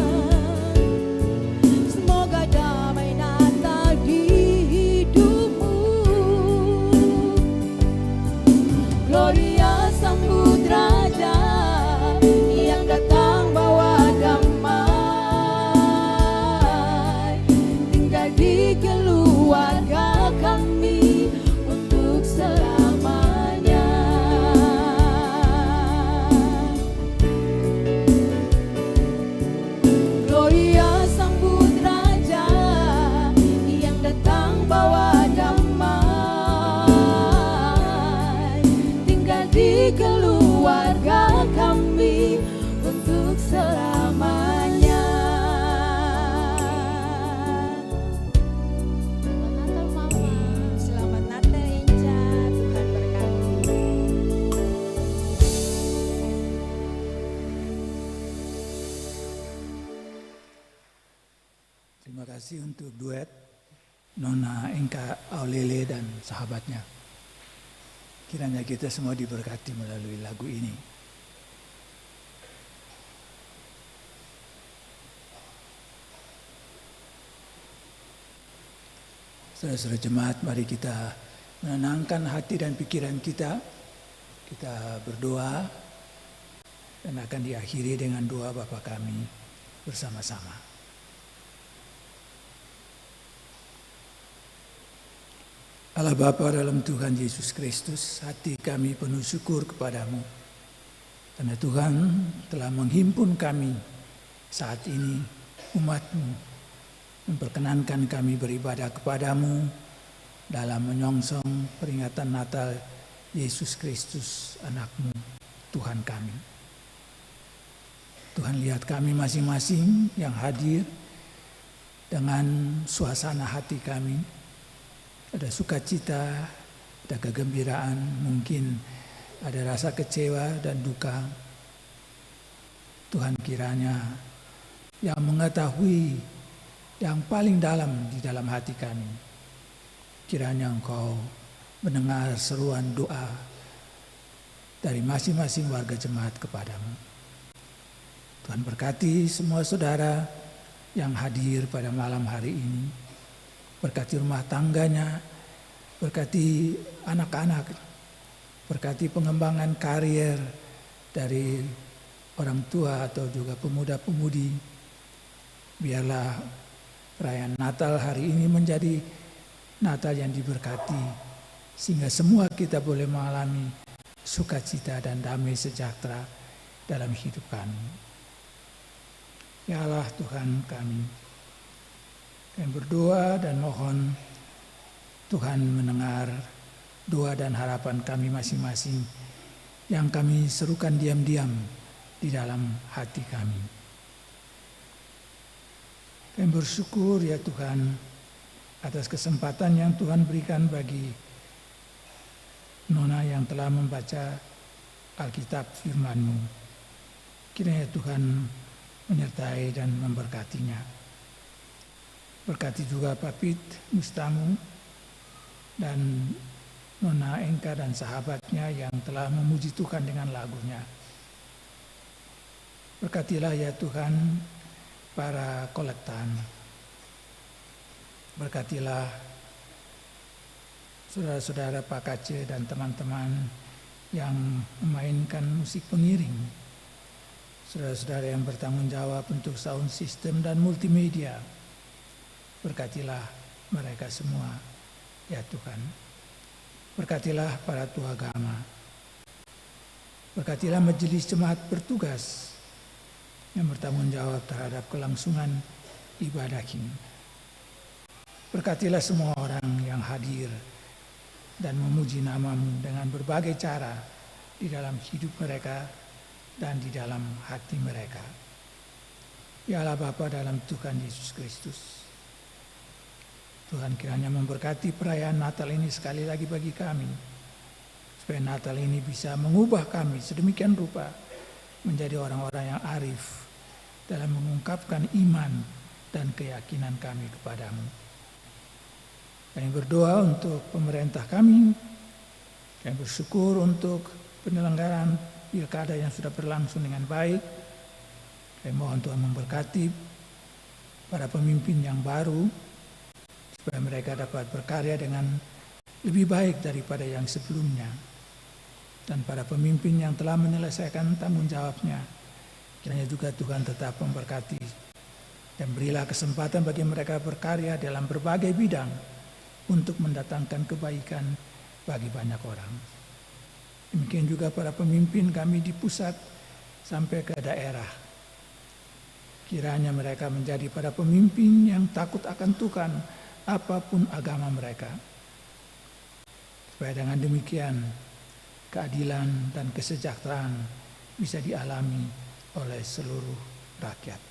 semoga damai Natal di hidupmu. Gloria sambut Raja yang datang bawa damai, tinggal di keluarga kami untuk selamanya. Gloria sambut Raja yang datang bawa damai, tinggal di keluarga kami untuk selamanya. Selamat Natal Mama. Selamat Natal Enca. Tuhan berkati. Terima kasih untuk duet Nona Enka Aulele dan sahabatnya. Kiranya kita semua diberkati melalui lagu ini. Saudara-saudara jemaat, mari kita menenangkan hati dan pikiran kita. Kita berdoa dan akan diakhiri dengan doa Bapa kami bersama-sama. Allah Bapa dalam Tuhan Yesus Kristus, hati kami penuh syukur kepadamu. Karena Tuhan telah menghimpun kami saat ini, umat-Mu, memperkenankan kami beribadah kepadamu dalam menyongsong peringatan Natal Yesus Kristus, anak-Mu, Tuhan kami. Tuhan, lihat kami masing-masing yang hadir dengan suasana hati kami. Ada sukacita, ada kegembiraan, mungkin ada rasa kecewa dan duka. Tuhan, kiranya yang mengetahui yang paling dalam di dalam hati kami, kiranya Engkau mendengar seruan doa dari masing-masing warga jemaat kepadamu. Tuhan, berkati semua saudara yang hadir pada malam hari ini. Berkati rumah tangganya, berkati anak-anak, berkati pengembangan karier dari orang tua atau juga pemuda-pemudi. Biarlah perayaan Natal hari ini menjadi Natal yang diberkati, sehingga semua kita boleh mengalami sukacita dan damai sejahtera dalam hidup kami. Ya Allah Tuhan kami, kami berdoa dan mohon Tuhan mendengar doa dan harapan kami masing-masing yang kami serukan diam-diam di dalam hati kami. Kami bersyukur ya Tuhan atas kesempatan yang Tuhan berikan bagi Nona yang telah membaca Alkitab firman-Mu. Kiranya Tuhan menyertai dan memberkatinya. Berkati juga Papit Mustamu dan Nona Enka dan sahabatnya yang telah memuji Tuhan dengan lagunya. Berkatilah ya Tuhan para kolektan. Berkatilah saudara-saudara Pak Kace dan teman-teman yang memainkan musik pengiring. Saudara-saudara yang bertanggung jawab untuk sound system dan multimedia. Berkatilah mereka semua, ya Tuhan. Berkatilah para tua agama. Berkatilah majelis jemaat bertugas yang bertanggung jawab terhadap kelangsungan ibadah ini. Berkatilah semua orang yang hadir dan memuji nama-Mu dengan berbagai cara di dalam hidup mereka dan di dalam hati mereka. Ya Allah Bapa dalam Tuhan Yesus Kristus, Tuhan kiranya memberkati perayaan Natal ini sekali lagi bagi kami, supaya Natal ini bisa mengubah kami sedemikian rupa menjadi orang-orang yang arif dalam mengungkapkan iman dan keyakinan kami kepadamu. Kami berdoa untuk pemerintah kami, kami bersyukur untuk penyelenggaraan pilkada yang sudah berlangsung dengan baik. Kami mohon Tuhan memberkati para pemimpin yang baru, supaya mereka dapat berkarya dengan lebih baik daripada yang sebelumnya. Dan para pemimpin yang telah menyelesaikan tanggung jawabnya, kiranya juga Tuhan tetap memberkati dan berilah kesempatan bagi mereka berkarya dalam berbagai bidang untuk mendatangkan kebaikan bagi banyak orang. Demikian juga para pemimpin kami di pusat sampai ke daerah. Kiranya mereka menjadi para pemimpin yang takut akan Tuhan apapun agama mereka. Supaya dengan demikian keadilan dan kesejahteraan bisa dialami oleh seluruh rakyat.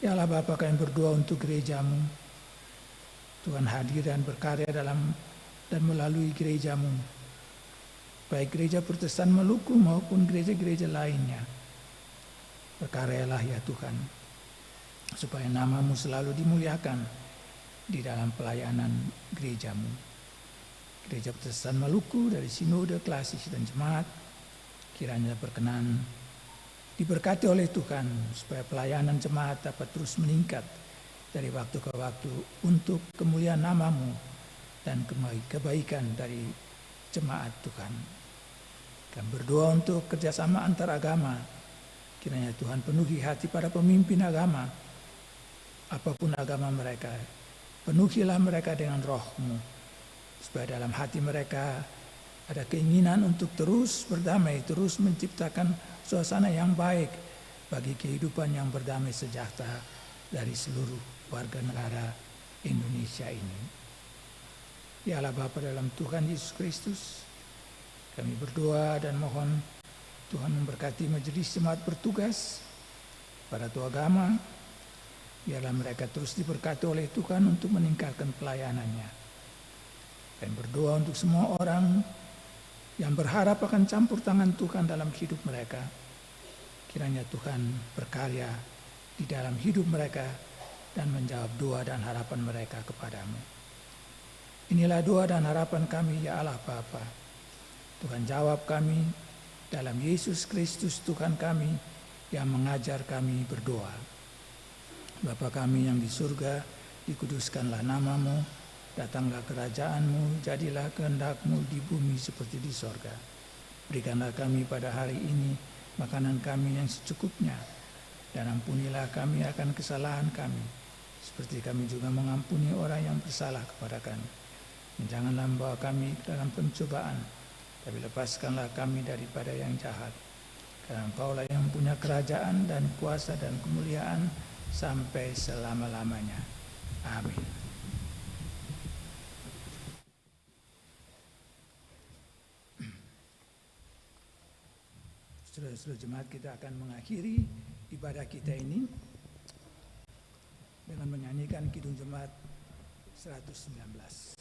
Ya Allah Bapa, kami berdoa untuk gerejamu. Tuhan hadir dan berkarya dalam dan melalui gerejamu, baik gereja Protestan Maluku maupun gereja-gereja lainnya. Berkaryalah ya Tuhan, supaya namamu selalu dimuliakan di dalam pelayanan gerejamu. Gereja Protestan Maluku dari Sinode, Klasis, dan Jemaat kiranya berkenan diberkati oleh Tuhan, supaya pelayanan jemaat dapat terus meningkat dari waktu ke waktu untuk kemuliaan namamu dan kebaikan dari jemaat Tuhan. Kami berdoa untuk kerjasama antar agama. Kiranya Tuhan penuhi hati para pemimpin agama, apapun agama mereka. Penuhilah mereka dengan roh-Mu, supaya dalam hati mereka ada keinginan untuk terus berdamai, terus menciptakan suasana yang baik bagi kehidupan yang berdamai sejahtera dari seluruh warga negara Indonesia ini. Ya Allah Bapa dalam Tuhan Yesus Kristus, kami berdoa dan mohon Tuhan memberkati majelis jemaat bertugas, para tua agama, biarlah mereka terus diberkati oleh Tuhan untuk meningkatkan pelayanannya. Kami berdoa untuk semua orang yang berharap akan campur tangan Tuhan dalam hidup mereka. Kiranya Tuhan berkarya di dalam hidup mereka dan menjawab doa dan harapan mereka kepadamu. Inilah doa dan harapan kami ya Allah Bapa. Tuhan jawab kami dalam Yesus Kristus Tuhan kami yang mengajar kami berdoa. Bapa kami yang di surga, dikuduskanlah namamu, datanglah kerajaanmu, jadilah kehendak-Mu di bumi seperti di sorga. Berikanlah kami pada hari ini makanan kami yang secukupnya, dan ampunilah kami akan kesalahan kami, seperti kami juga mengampuni orang yang bersalah kepada kami. Dan janganlah membawa kami dalam pencobaan, tapi lepaskanlah kami daripada yang jahat. Karena Engkaulah yang punya kerajaan dan kuasa dan kemuliaan sampai selama-lamanya. Amin. Saudara-saudara jemaat, kita akan mengakhiri ibadah kita ini dengan menyanyikan Kidung Jemaat 119.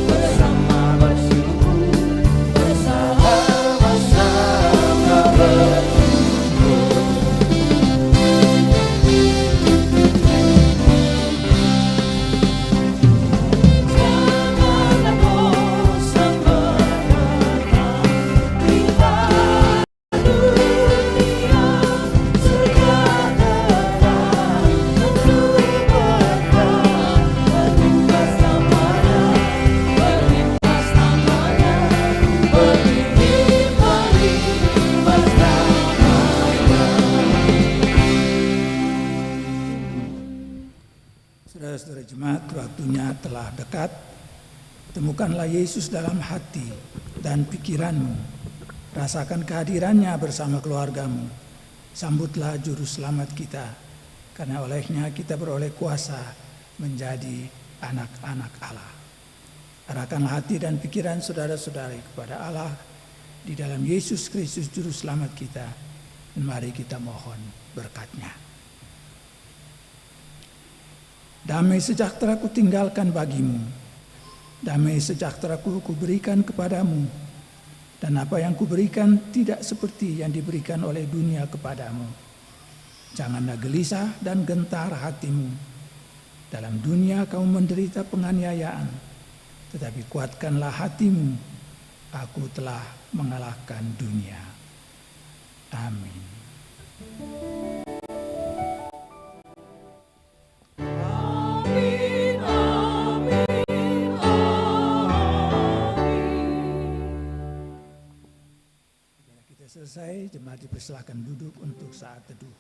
Bersama bersyukur, bersama Saudara jemaat, waktunya telah dekat. Temukanlah Yesus dalam hati dan pikiranmu. Rasakan kehadirannya bersama keluargamu. Sambutlah Juru Selamat kita, karena olehnya kita beroleh kuasa menjadi anak-anak Allah. Arahkanlah hati dan pikiran saudara-saudari kepada Allah di dalam Yesus Kristus Juru Selamat kita, dan mari kita mohon berkat-Nya. Damai sejahtera ku tinggalkan bagimu, damai sejahtera ku berikan kepadamu, dan apa yang kuberikan tidak seperti yang diberikan oleh dunia kepadamu. Janganlah gelisah dan gentar hatimu. Dalam dunia kamu menderita penganiayaan, tetapi kuatkanlah hatimu. Aku telah mengalahkan dunia. Amin. Selesai, jemaat dipersilakan duduk untuk saat teduh.